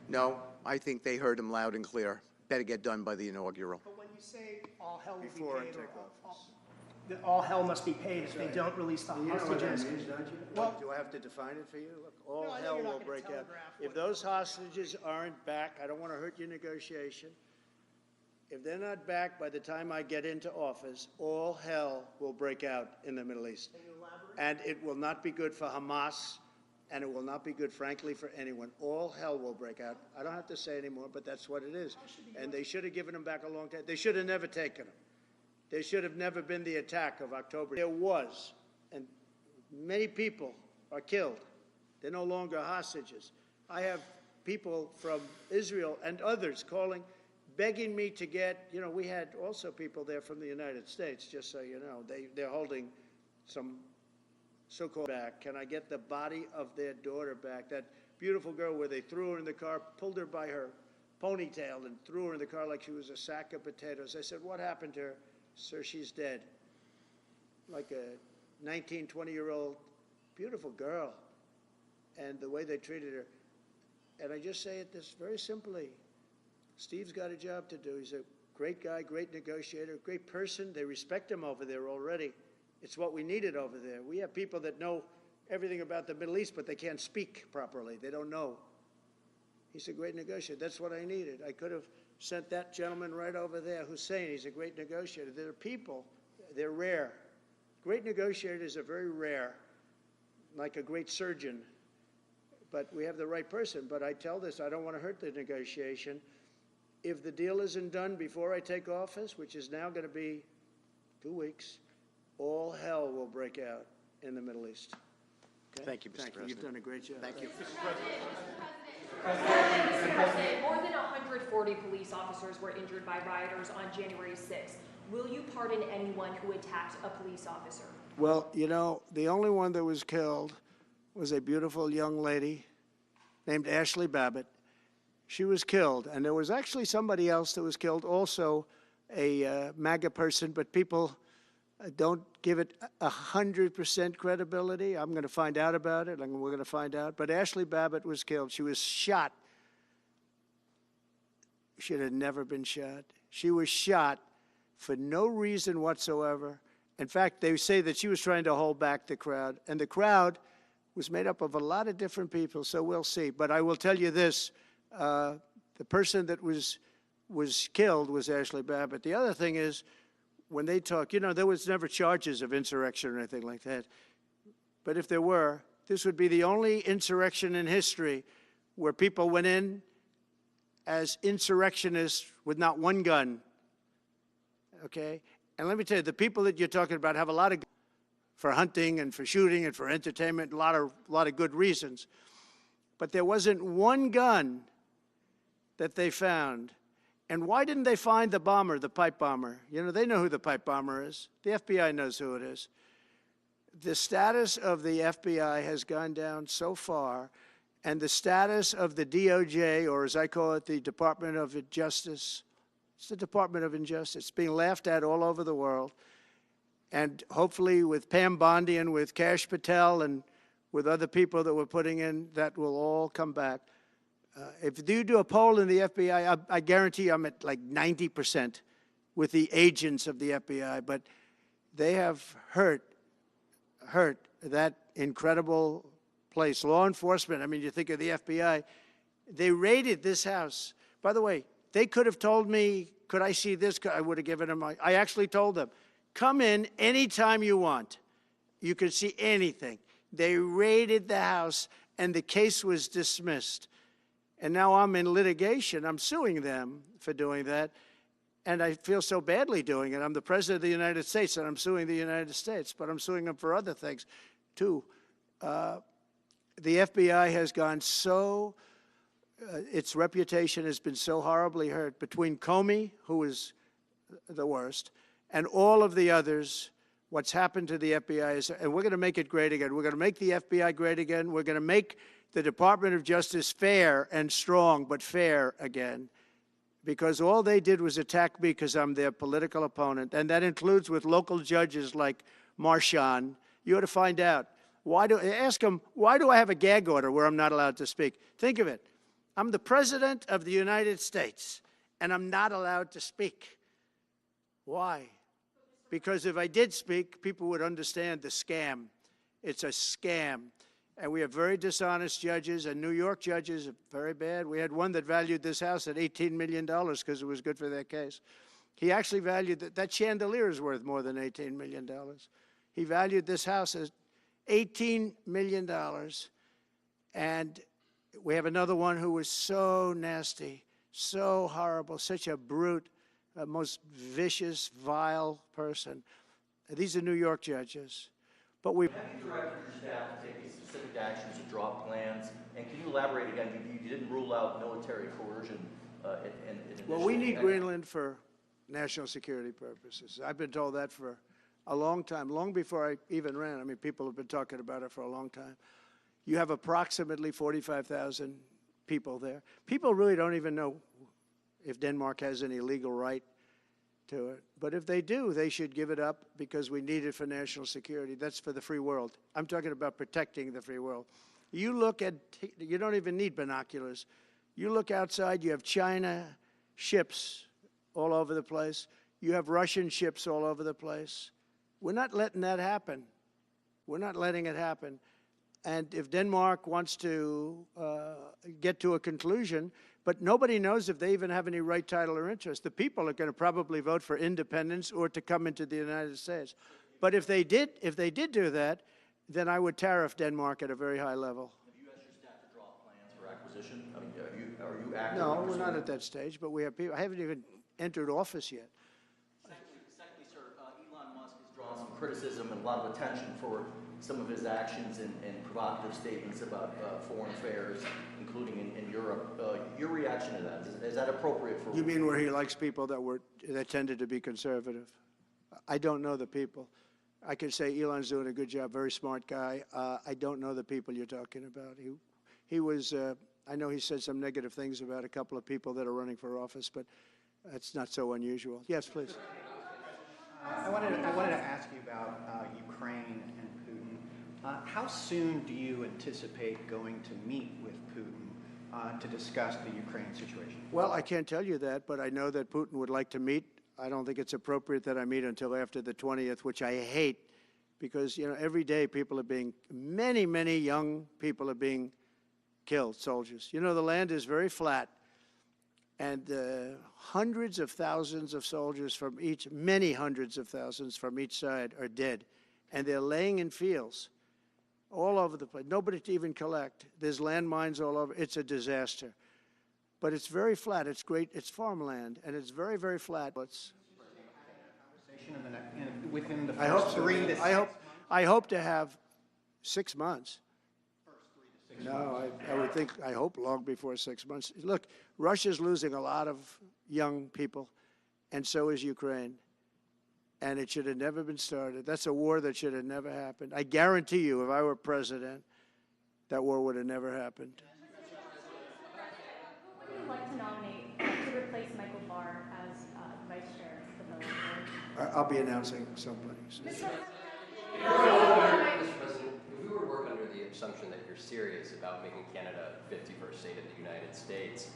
No, I think they heard him loud and clear. Better get done by the inaugural. But when you say all hell will be Before I paid, take that all hell must be paid if they don't release the You know what that hostages. means, don't you? Well- Do I have to define it for you? Look, all No, I know hell you're not will gonna break out. telegraph If what- those hostages aren't back, I don't want to hurt your negotiation. If they're not back by the time I get into office, all hell will break out in the Middle East. And it will not be good for Hamas, and it will not be good, frankly, for anyone. All hell will break out. I don't have to say anymore, but that's what it is. And they should have given them back a long time. They should have never taken them. There should have never been the attack of October. There was, and many people are killed. They're no longer hostages. I have people from Israel and others calling, begging me to get, you know, we had also people there from the United States, just so you know. They're holding some so-called back. Can I get the body of their daughter back? That beautiful girl where they threw her in the car, pulled her by her ponytail and threw her in the car like she was a sack of potatoes. I said, what happened to her? Sir, she's dead. Like a 19, 20-year-old beautiful girl. And the way they treated her. And I just say it this very simply. Steve's got a job to do. He's a great guy, great negotiator, great person. They respect him over there already. It's what we needed over there. We have people that know everything about the Middle East, but they can't speak properly. They don't know. He's a great negotiator. That's what I needed. I could have sent that gentleman right over there, Hussein. He's a great negotiator. There are people, they're rare. Great negotiators are very rare, like a great surgeon. But we have the right person. But I tell this, I don't want to hurt the negotiation. If the deal isn't done before I take office, which is now going to be 2 weeks, all hell will break out in the Middle East. Okay? Thank you, Mr. President. You've done a great job. Thank you. Mr. President, more than 140 police officers were injured by rioters on January 6th. Will you pardon anyone who attacked a police officer? Well, you know, the only one that was killed was a beautiful young lady named Ashley Babbitt. She was killed, and there was actually somebody else that was killed, also a MAGA person, but people don't give it 100% credibility. I'm going to find out about it, and we're going to find out. But Ashley Babbitt was killed. She was shot. She had never been shot. She was shot for no reason whatsoever. In fact, they say that she was trying to hold back the crowd, and the crowd was made up of a lot of different people, so we'll see. But I will tell you this, the person that was killed was Ashley Babbitt. The other thing is, when they talk, you know, there was never charges of insurrection or anything like that. But if there were, this would be the only insurrection in history where people went in as insurrectionists with not one gun, okay? And let me tell you, the people that you're talking about have a lot of guns for hunting and for shooting and for entertainment, a lot of good reasons. But there wasn't one gun that they found And why didn't they find the bomber, the pipe bomber? You know, they know who the pipe bomber is. The FBI knows who it is. The status of the FBI has gone down so far, and the status of the DOJ, or as I call it, the Department of Justice, it's the Department of Injustice. It's being laughed at all over the world. And hopefully with Pam Bondi and with Kash Patel and with other people that we're putting in, that will all come back. If you do a poll in the FBI, I guarantee I'm at like 90% with the agents of the FBI, but they have hurt that incredible place. Law enforcement, I mean, you think of the FBI, they raided this house. By the way, they could have told me, could I see this? I would have given them, I actually told them, come in anytime you want. You can see anything. They raided the house and the case was dismissed. And now I'm in litigation. I'm suing them for doing that. And I feel so badly doing it. I'm the president of the United States, and I'm suing the United States, but I'm suing them for other things, too. The FBI has gone so, its reputation has been so horribly hurt between Comey, who is the worst, and all of the others. What's happened to the FBI is, and we're going to make it great again. We're going to make the FBI great again. We're going to make the Department of Justice fair and strong, but fair again. Because all they did was attack me because I'm their political opponent. And that includes with local judges like Marchand. You ought to find out. Ask them, why do I have a gag order where I'm not allowed to speak? Think of it. I'm the president of the United States, and I'm not allowed to speak. Why? Because if I did speak, people would understand the scam. It's a scam. And we have very dishonest judges, and New York judges are very bad. We had one that valued this house at $18 million because it was good for their case. He actually valued that chandelier is worth more than $18 million. He valued this house as $18 million. And we have another one who was so nasty, so horrible, such a brute, most vicious, vile person. These are New York judges. But we have you directed your staff to take these specific actions to draw plans? And can you elaborate again? You didn't rule out military coercion in well, we need Greenland for national security purposes. I've been told that for a long time, long before I even ran. I mean, people have been talking about it for a long time. You have approximately 45,000 people there. People really don't even know if Denmark has any legal right to it. But if they do, they should give it up because we need it for national security. That's for the free world. I'm talking about protecting the free world. You look at, you don't even need binoculars. You look outside, you have China ships all over the place. You have Russian ships all over the place. We're not letting that happen. We're not letting it happen. And if Denmark wants to get to a conclusion, but nobody knows if they even have any right, title, or interest. The people are going to probably vote for independence or to come into the United States. But if they did do that, then I would tariff Denmark at a very high level. Have you asked your staff to draw plans for acquisition? I mean, are you active? No, we're not at that stage, but we have people. I haven't even entered office yet. Secondly, sir, Elon Musk has drawn some criticism and a lot of attention for some of his actions and provocative statements about foreign affairs, including in Europe. Your reaction to that, is that appropriate for... You mean where he likes people that tended to be conservative? I don't know the people. I can say Elon's doing a good job, very smart guy. I don't know the people you're talking about. He was, I know he said some negative things about a couple of people that are running for office, but that's not so unusual. Yes, please. I wanted to ask you about Ukraine and Putin. How soon do you anticipate going to meet with Putin to discuss the Ukraine situation? Well, I can't tell you that, but I know that Putin would like to meet. I don't think it's appropriate that I meet until after the 20th, which I hate, because, you know, every day people are being, many, many young people are being killed, soldiers. You know, the land is very flat, and hundreds of thousands of soldiers from each, many hundreds of thousands from each side are dead, and they're laying in fields all over the place. Nobody to even collect. There's landmines all over. It's a disaster. But it's very flat. It's great. It's farmland, and it's very, very flat. Within the I hope first so. 3 to 6 months? I hope to have 6 months. First 3 to No, I would think, I hope long before 6 months. Look, Russia's losing a lot of young people, and so is Ukraine. And it should have never been started. That's a war that should have never happened. I guarantee you, if I were president, that war would have never happened. Who would you like to nominate to replace Michael Barr as vice chair of the board? I'll be announcing somebody. Mr. President, if we were to work under the assumption that you're serious about making Canada 51st state of the United States,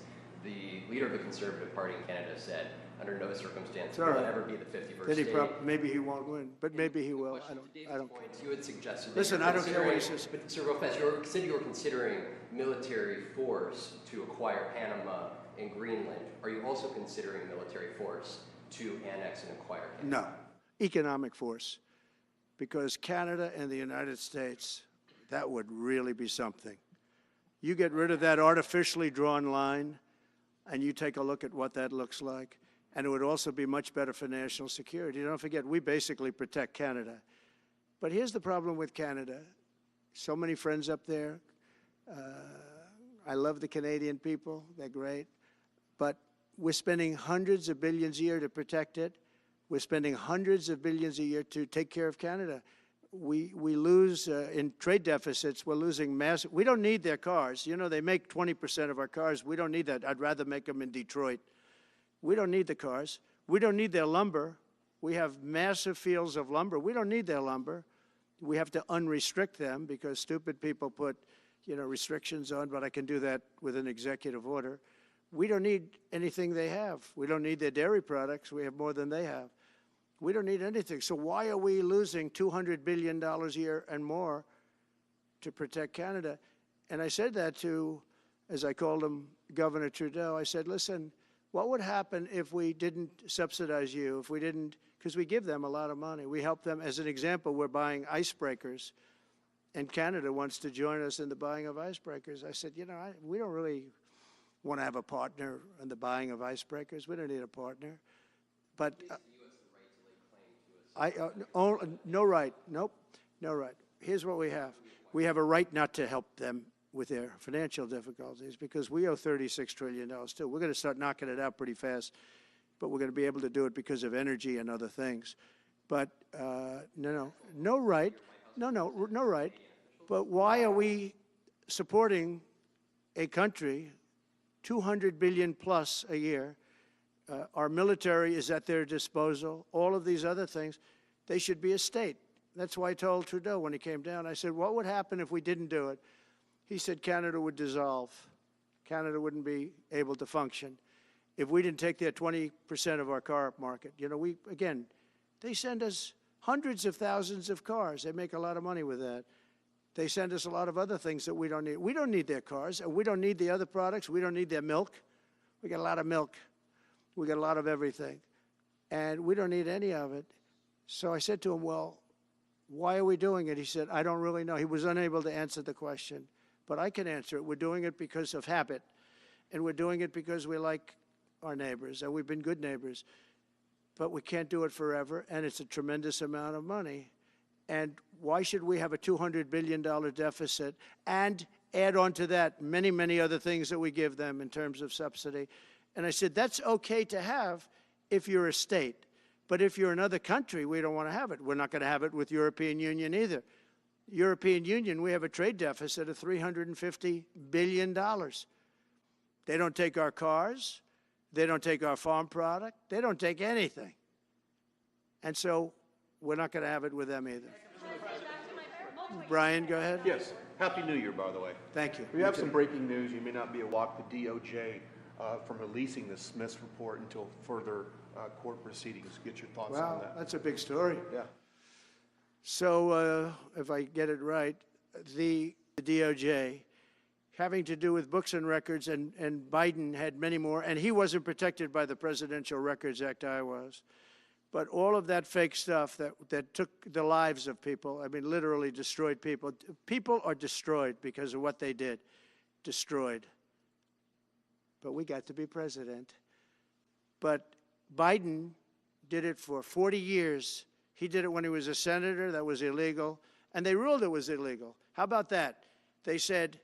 the leader of the Conservative Party in Canada said, under no circumstance will it ever be the 51st state. Maybe he won't win, but maybe he will. I don't care. You had suggested Listen, I don't care what he says. But Sir, real fast, you said you were considering military force to acquire Panama and Greenland. Are you also considering military force to annex and acquire Canada? No, economic force. Because Canada and the United States, that would really be something. You get rid of that artificially drawn line, and you take a look at what that looks like, and it would also be much better for national security. Don't forget, we basically protect Canada. But here's the problem with Canada. So many friends up there. I love the Canadian people. They're great. But we're spending hundreds of billions a year to protect it. We're spending hundreds of billions a year to take care of Canada. We lose in trade deficits. We're losing massive. We don't need their cars. You know, they make 20% of our cars. We don't need that. I'd rather make them in Detroit. We don't need the cars. We don't need their lumber. We have massive fields of lumber. We don't need their lumber. We have to unrestrict them because stupid people put, you know, restrictions on, but I can do that with an executive order. We don't need anything they have. We don't need their dairy products. We have more than they have. We don't need anything. So why are we losing $200 billion a year and more to protect Canada? And I said that to, as I called him, Governor Trudeau. I said, listen, what would happen if we didn't subsidize you, if we didn't, because we give them a lot of money. We help them. As an example, we're buying icebreakers, and Canada wants to join us in the buying of icebreakers. I said, you know, we don't really want to have a partner in the buying of icebreakers. We don't need a partner. But no right. Nope, no right. Here's what we have. We have a right not to help them with their financial difficulties because we owe $36 trillion too. We're going to start knocking it out pretty fast, but we're going to be able to do it because of energy and other things. But no right. No right. But why are we supporting a country, $200 billion plus a year? Our military is at their disposal. All of these other things, they should be a state. That's why I told Trudeau when he came down, I said, what would happen if we didn't do it? He said Canada would dissolve. Canada wouldn't be able to function if we didn't take their 20% of our car market. You know, again, they send us hundreds of thousands of cars. They make a lot of money with that. They send us a lot of other things that we don't need. We don't need their cars, and we don't need the other products. We don't need their milk. We got a lot of milk. We got a lot of everything, and we don't need any of it. So I said to him, well, why are we doing it? He said, I don't really know. He was unable to answer the question, but I can answer it. We're doing it because of habit, and we're doing it because we like our neighbors, and we've been good neighbors, but we can't do it forever, and it's a tremendous amount of money. And why should we have a $200 billion deficit and add on to that many, many other things that we give them in terms of subsidy? And I said, that's okay to have if you're a state. But if you're another country, we don't want to have it. We're not going to have it with European Union either. European Union, we have a trade deficit of $350 billion. They don't take our cars. They don't take our farm product. They don't take anything. And so we're not going to have it with them either. Brian, go ahead. Yes. Happy New Year, by the way. Thank you. We have some breaking news. You may not be aware the DOJ from releasing the Smith's report until further court proceedings. Get your thoughts on that. That's a big story. Yeah. So if I get it right, the DOJ having to do with books and records, and Biden had many more, and he wasn't protected by the Presidential Records Act, I was. But all of that fake stuff that took the lives of people, I mean, literally destroyed people. People are destroyed because of what they did. Destroyed. But we got to be president. But Biden did it for 40 years. He did it when he was a senator. That was illegal. And they ruled it was illegal. How about that? They said,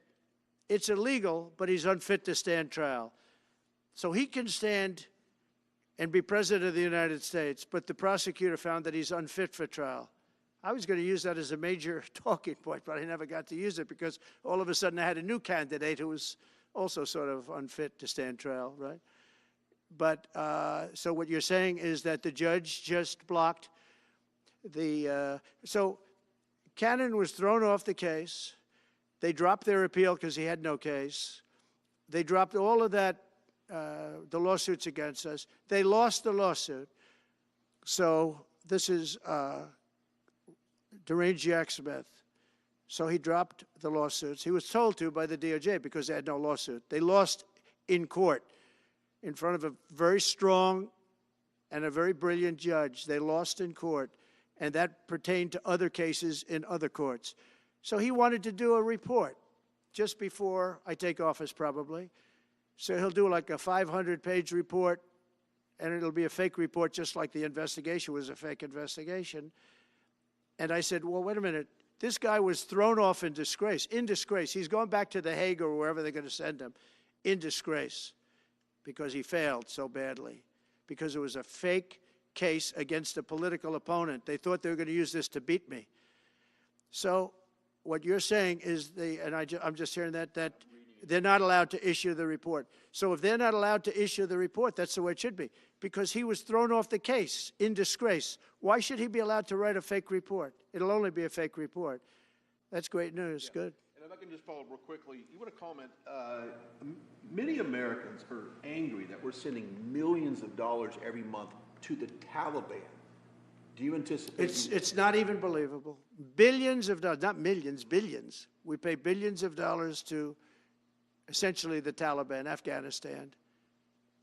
it's illegal, but he's unfit to stand trial. So he can stand and be president of the United States, but the prosecutor found that he's unfit for trial. I was going to use that as a major talking point, but I never got to use it because all of a sudden I had a new candidate who was also sort of unfit to stand trial, right? But so what you're saying is that the judge just blocked the, so Cannon was thrown off the case. They dropped their appeal because he had no case. They dropped all of that, the lawsuits against us. They lost the lawsuit. So this is deranged Jack Smith. So he dropped the lawsuits. He was told to by the DOJ because they had no lawsuit. They lost in court in front of a very strong and a very brilliant judge. They lost in court, and that pertained to other cases in other courts. So he wanted to do a report just before I take office, probably. So he'll do like a 500-page report, and it'll be a fake report just like the investigation was a fake investigation. And I said, well, wait a minute. This guy was thrown off in disgrace. In disgrace. He's going back to The Hague or wherever they're going to send him. In disgrace. Because he failed so badly. Because it was a fake case against a political opponent. They thought they were going to use this to beat me. So what you're saying is, I'm just hearing that they're not allowed to issue the report. So if they're not allowed to issue the report, that's the way it should be. Because he was thrown off the case in disgrace. Why should he be allowed to write a fake report? It'll only be a fake report. That's great news. Yeah. Good. And if I can just follow up real quickly, you want to comment, many Americans are angry that we're sending millions of dollars every month to the Taliban. Do you anticipate? It's not even believable. Billions of dollars, not millions, billions. We pay billions of dollars to essentially the Taliban, Afghanistan.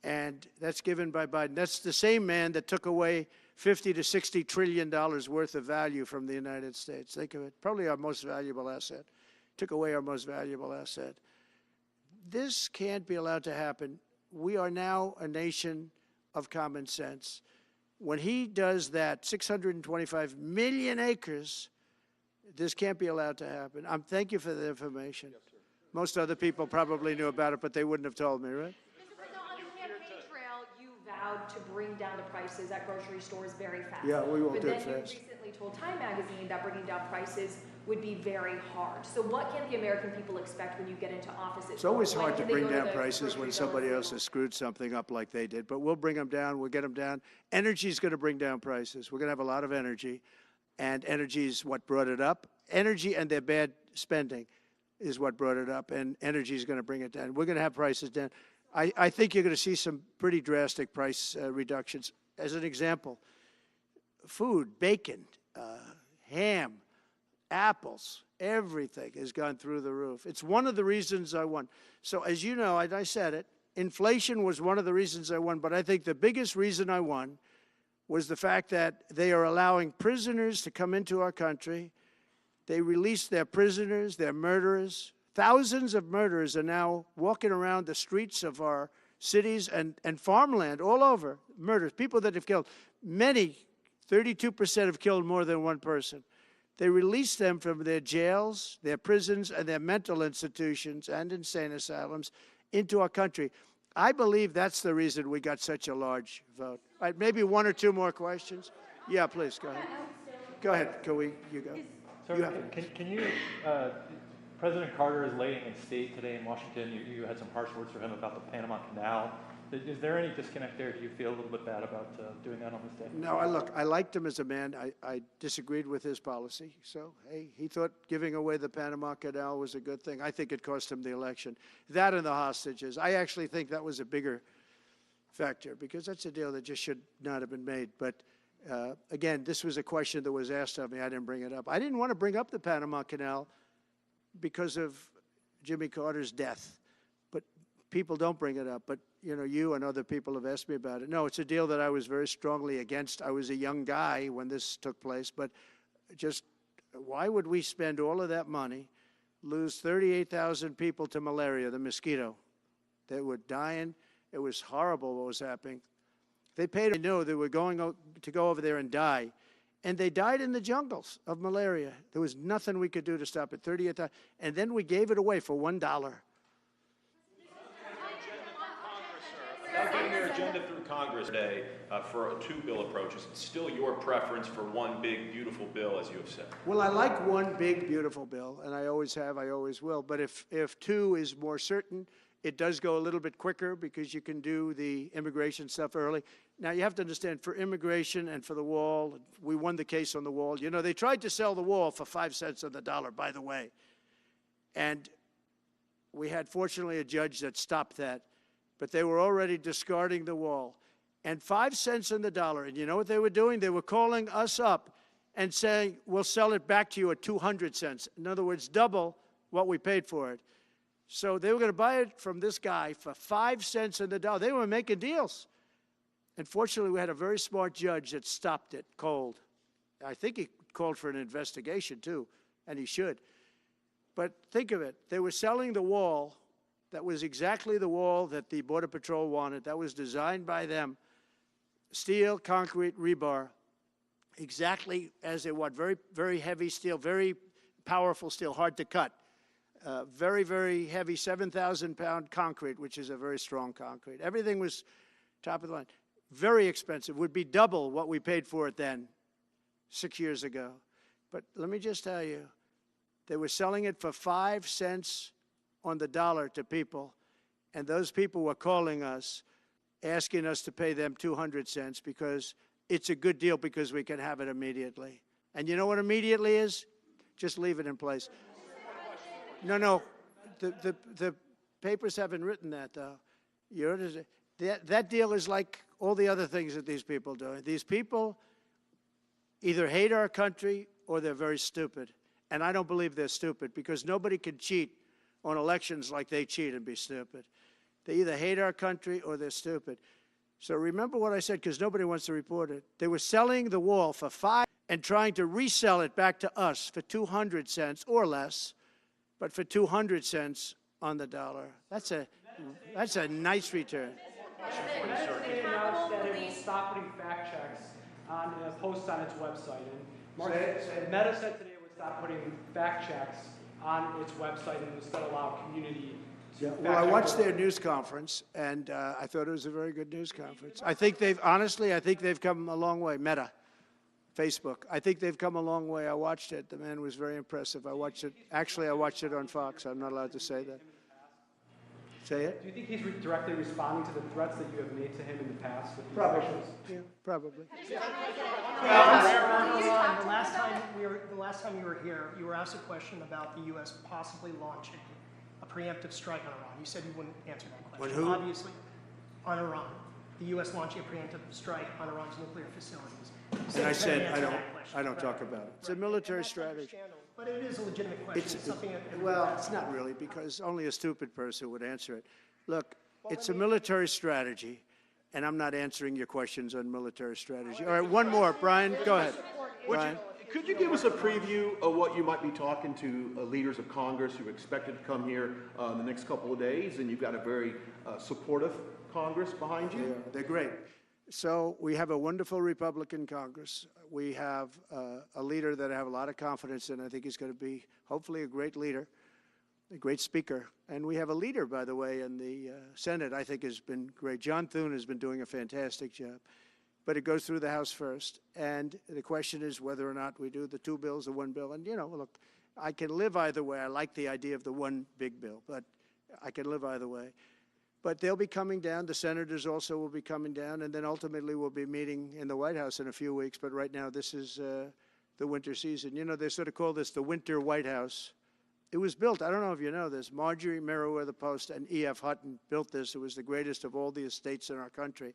And that's given by Biden. That's the same man that took away $50 to $60 trillion worth of value from the United States. Think of it. Probably our most valuable asset. Took away our most valuable asset. This can't be allowed to happen. We are now a nation of common sense. When he does that, 625 million acres, this can't be allowed to happen. Thank you for the information. Yes, sir. Most other people probably knew about it, but they wouldn't have told me, right? On the campaign trail, you vowed to bring down the prices at grocery stores very fast. Yeah, we will do it fast. But then you recently told Time Magazine that bringing down prices would be very hard. So what can the American people expect when you get into office? It's always hard to bring down prices when somebody else has screwed something up like they did. But we'll bring them down. We'll get them down. Energy is going to bring down prices. We're going to have a lot of energy. And energy is what brought it up. Energy and their bad spending is what brought it up. And energy is going to bring it down. We're going to have prices down. I think you're going to see some pretty drastic price reductions. As an example, food, bacon, ham, apples, everything has gone through the roof. It's one of the reasons I won. So as you know, I said it, inflation was one of the reasons I won, but I think the biggest reason I won was the fact that they are allowing prisoners to come into our country. They released their prisoners, their murderers. Thousands of murderers are now walking around the streets of our cities and farmland all over, murders, people that have killed. Many, 32% have killed more than one person. They released them from their jails, their prisons, and their mental institutions and insane asylums into our country. I believe that's the reason we got such a large vote. All right, maybe one or two more questions. Yeah, please, go ahead. Go ahead, you go. Sir, can you, President Carter is laying in state today in Washington. You had some harsh words for him about the Panama Canal. Is there any disconnect there? Do you feel a little bit bad about doing that on this day? No, I liked him as a man. I disagreed with his policy. So, hey, he thought giving away the Panama Canal was a good thing. I think it cost him the election. That and the hostages. I actually think that was a bigger factor because that's a deal that just should not have been made. But, again, this was a question that was asked of me. I didn't bring it up. I didn't want to bring up the Panama Canal because of Jimmy Carter's death. But people don't bring it up. But, you know, you and other people have asked me about it. No, it's a deal that I was very strongly against. I was a young guy when this took place. But just why would we spend all of that money, lose 38,000 people to malaria, the mosquito? They were dying. It was horrible what was happening. They paid, I know they were going to go over there and die. And they died in the jungles of malaria. There was nothing we could do to stop it, 38,000. And then we gave it away for $1. agenda through Congress today for a two-bill approach. Is it still your preference for one big, beautiful bill, as you have said? Well, I like one big, beautiful bill, and I always have, I always will. But if two is more certain, it does go a little bit quicker because you can do the immigration stuff early. Now, you have to understand, for immigration and for the wall, we won the case on the wall. You know, they tried to sell the wall for 5 cents on the dollar, by the way. And we had, fortunately, a judge that stopped that. But they were already discarding the wall. And 5 cents on the dollar, and you know what they were doing? They were calling us up and saying, we'll sell it back to you at 200 cents. In other words, double what we paid for it. So they were going to buy it from this guy for 5 cents on the dollar. They were making deals. And fortunately, we had a very smart judge that stopped it cold. I think he called for an investigation, too, and he should. But think of it. They were selling the wall. That was exactly the wall that the Border Patrol wanted. That was designed by them. Steel, concrete, rebar, exactly as they want. Very, very heavy steel, very powerful steel, hard to cut. Very, very heavy, 7,000-pound concrete, which is a very strong concrete. Everything was top of the line. Very expensive. Would be double what we paid for it then, 6 years ago. But let me just tell you, they were selling it for 5 cents on the dollar to people, and those people were calling us, asking us to pay them 200 cents because it's a good deal because we can have it immediately. And you know what immediately is? Just leave it in place. No, the papers haven't written that, though. That deal is like all the other things that these people do. These people either hate our country or they're very stupid. And I don't believe they're stupid because nobody can cheat on elections like they cheat and be stupid. They either hate our country or they're stupid. So remember what I said, because nobody wants to report it. They were selling the wall for 5 and trying to resell it back to us for 200 cents or less, but for 200 cents on the dollar. That's a nice return. They announced that it will stop putting fact checks on posts on its website. And Meta said today it would stop putting fact checks on its website and instead allow community to fact check. Well, I watched their news conference, and I thought it was a very good news conference. I think they've come a long way. Meta, Facebook. I think they've come a long way. I watched it. The man was very impressive. I watched it. Actually, I watched it on Fox. I'm not allowed to say that. Say it? Do you think he's directly responding to the threats that you have made to him in the past? Probably. Yeah, probably. The last time you were here, you were asked a question about the U.S. possibly launching a preemptive strike on Iran. You said you wouldn't answer that question. On who? Obviously, on Iran. The U.S. launching a preemptive strike on Iran's nuclear facilities. And I said, I don't talk about it. It's a military strategy. But it is a legitimate question. It's not really, because only a stupid person would answer it. Look, it's a military strategy, and I'm not answering your questions on military strategy. All right, one more. Brian, go ahead. Brian. Could you give us a preview of what you might be talking to leaders of Congress who are expected to come here in the next couple of days? And you've got a very supportive Congress behind you. They're great. So we have a wonderful Republican Congress. We have a leader that I have a lot of confidence in. I think he's going to be, hopefully, a great leader, a great speaker. And we have a leader, by the way, in the Senate I think has been great. John Thune has been doing a fantastic job. But it goes through the House first. And the question is whether or not we do the 2 bills or 1 bill. And, you know, look, I can live either way. I like the idea of the one big bill, but I can live either way. But they'll be coming down. The senators also will be coming down. And then ultimately we'll be meeting in the White House in a few weeks. But right now this is the winter season. You know, they sort of call this the winter White House. It was built, I don't know if you know this, Marjorie Meriwether Post and E.F. Hutton built this. It was the greatest of all the estates in our country.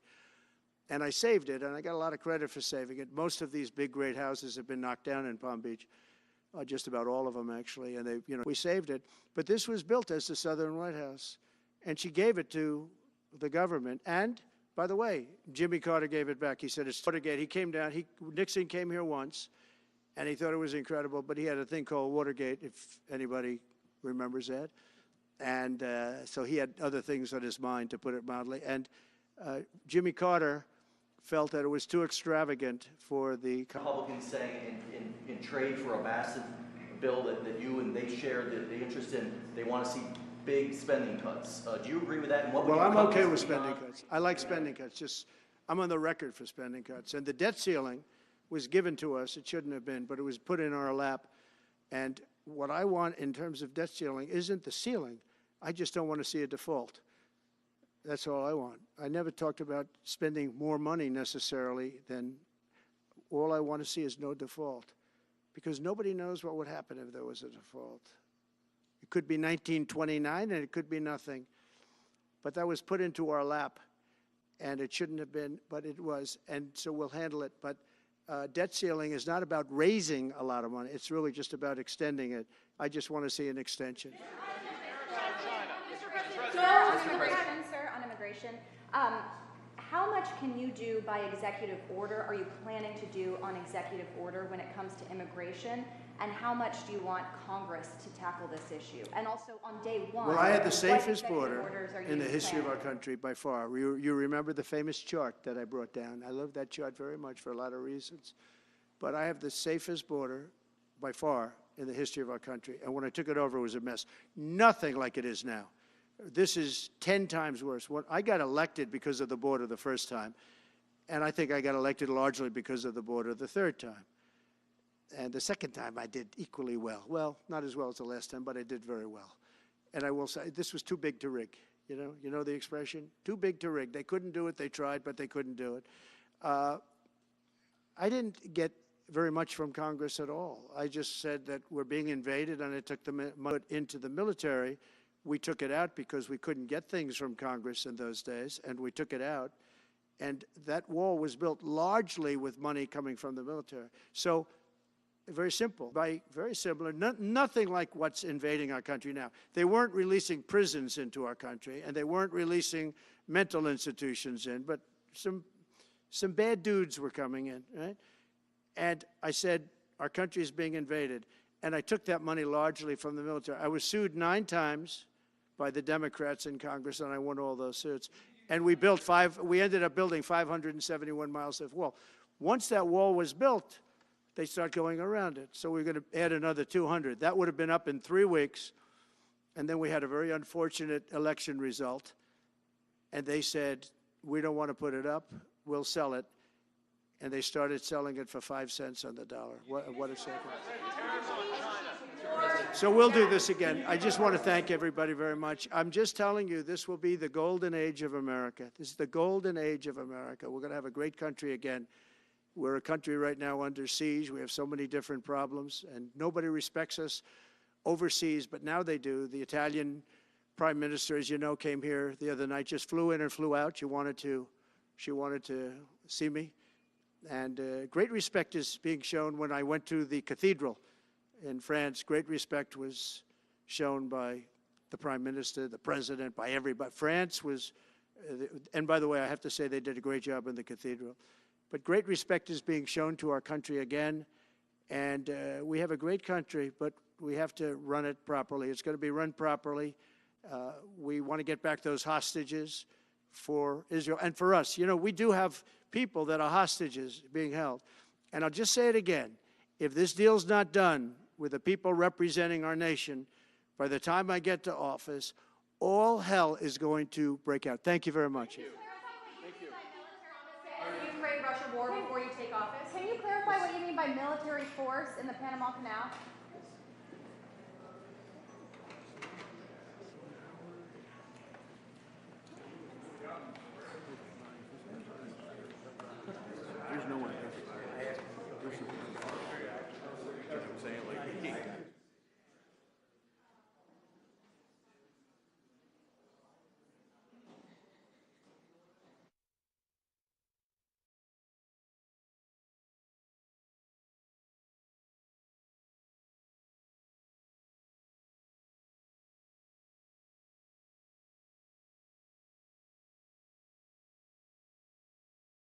And I saved it, and I got a lot of credit for saving it. Most of these big, great houses have been knocked down in Palm Beach. Just about all of them, actually. And we saved it. But this was built as the Southern White House. And she gave it to the government. And, by the way, Jimmy Carter gave it back. He said it's Watergate. He came down. Nixon came here once, and he thought it was incredible. But he had a thing called Watergate, if anybody remembers that. And so he had other things on his mind, to put it mildly. And Jimmy Carter felt that it was too extravagant for the Republicans saying in trade for a massive bill that you and they share the interest in, they want to see big spending cuts. Do you agree with that? And what would Well, your I'm cut okay list with be spending on? cuts. I like spending cuts. Just, I'm on the record for spending cuts. And the debt ceiling was given to us. It shouldn't have been, but it was put in our lap. And what I want in terms of debt ceiling isn't the ceiling. I just don't want to see a default. That's all I want. I never talked about spending more money necessarily than all I want to see is no default, because nobody knows what would happen if there was a default. It could be 1929 and it could be nothing. But that was put into our lap, and it shouldn't have been, but it was, and so we'll handle it. But debt ceiling is not about raising a lot of money. It's really just about extending it. I just want to see an extension. On immigration, how much can you do by executive order? Are you planning to do on executive order when it comes to immigration? And how much do you want Congress to tackle this issue? And also on day one, Well, I had the what safest executive border orders are in the you history of our planning? country by far. You remember the famous chart that I brought down. I love that chart very much for a lot of reasons. But I have the safest border by far in the history of our country. And when I took it over, it was a mess. Nothing like it is now. This is 10 times worse. I got elected because of the border the first time, and I think I got elected largely because of the border the third time. And the second time I did equally well. Well, not as well as the last time, but I did very well. And I will say, this was too big to rig. You know the expression? Too big to rig. They couldn't do it. They tried, but they couldn't do it. I didn't get very much from Congress at all. I just said that we're being invaded, and I took the money into the military. We took it out because we couldn't get things from Congress in those days, and we took it out. And that wall was built largely with money coming from the military. So very simple, very similar, nothing like what's invading our country now. They weren't releasing prisons into our country, and they weren't releasing mental institutions in, but some bad dudes were coming in, right? And I said, our country is being invaded. And I took that money largely from the military. I was sued 9 times by the Democrats in Congress, and I won all those suits. And we ended up building 571 miles of wall. Once that wall was built, they start going around it. So we're going to add another 200. That would have been up in 3 weeks. And then we had a very unfortunate election result. And they said, we don't want to put it up. We'll sell it. And they started selling it for 5 cents on the dollar. What a second. So we'll do this again. I just want to thank everybody very much. I'm just telling you, this will be the golden age of America. This is the golden age of America. We're going to have a great country again. We're a country right now under siege. We have so many different problems, and nobody respects us overseas, but now they do. The Italian prime minister, as you know, came here the other night, just flew in and flew out. She wanted to see me. And great respect is being shown when I went to the cathedral in France. Great respect was shown by the prime minister, the president, by everybody. France was, and by the way, I have to say they did a great job in the cathedral. But great respect is being shown to our country again. And we have a great country, but we have to run it properly. It's going to be run properly. We want to get back those hostages for Israel and for us. You know, we do have people that are hostages being held. And I'll just say it again. If this deal's not done with the people representing our nation, by the time I get to office, all hell is going to break out. Thank you very much. Ukraine-Russia war before you take office? Can you clarify what you mean by military force in the Panama Canal?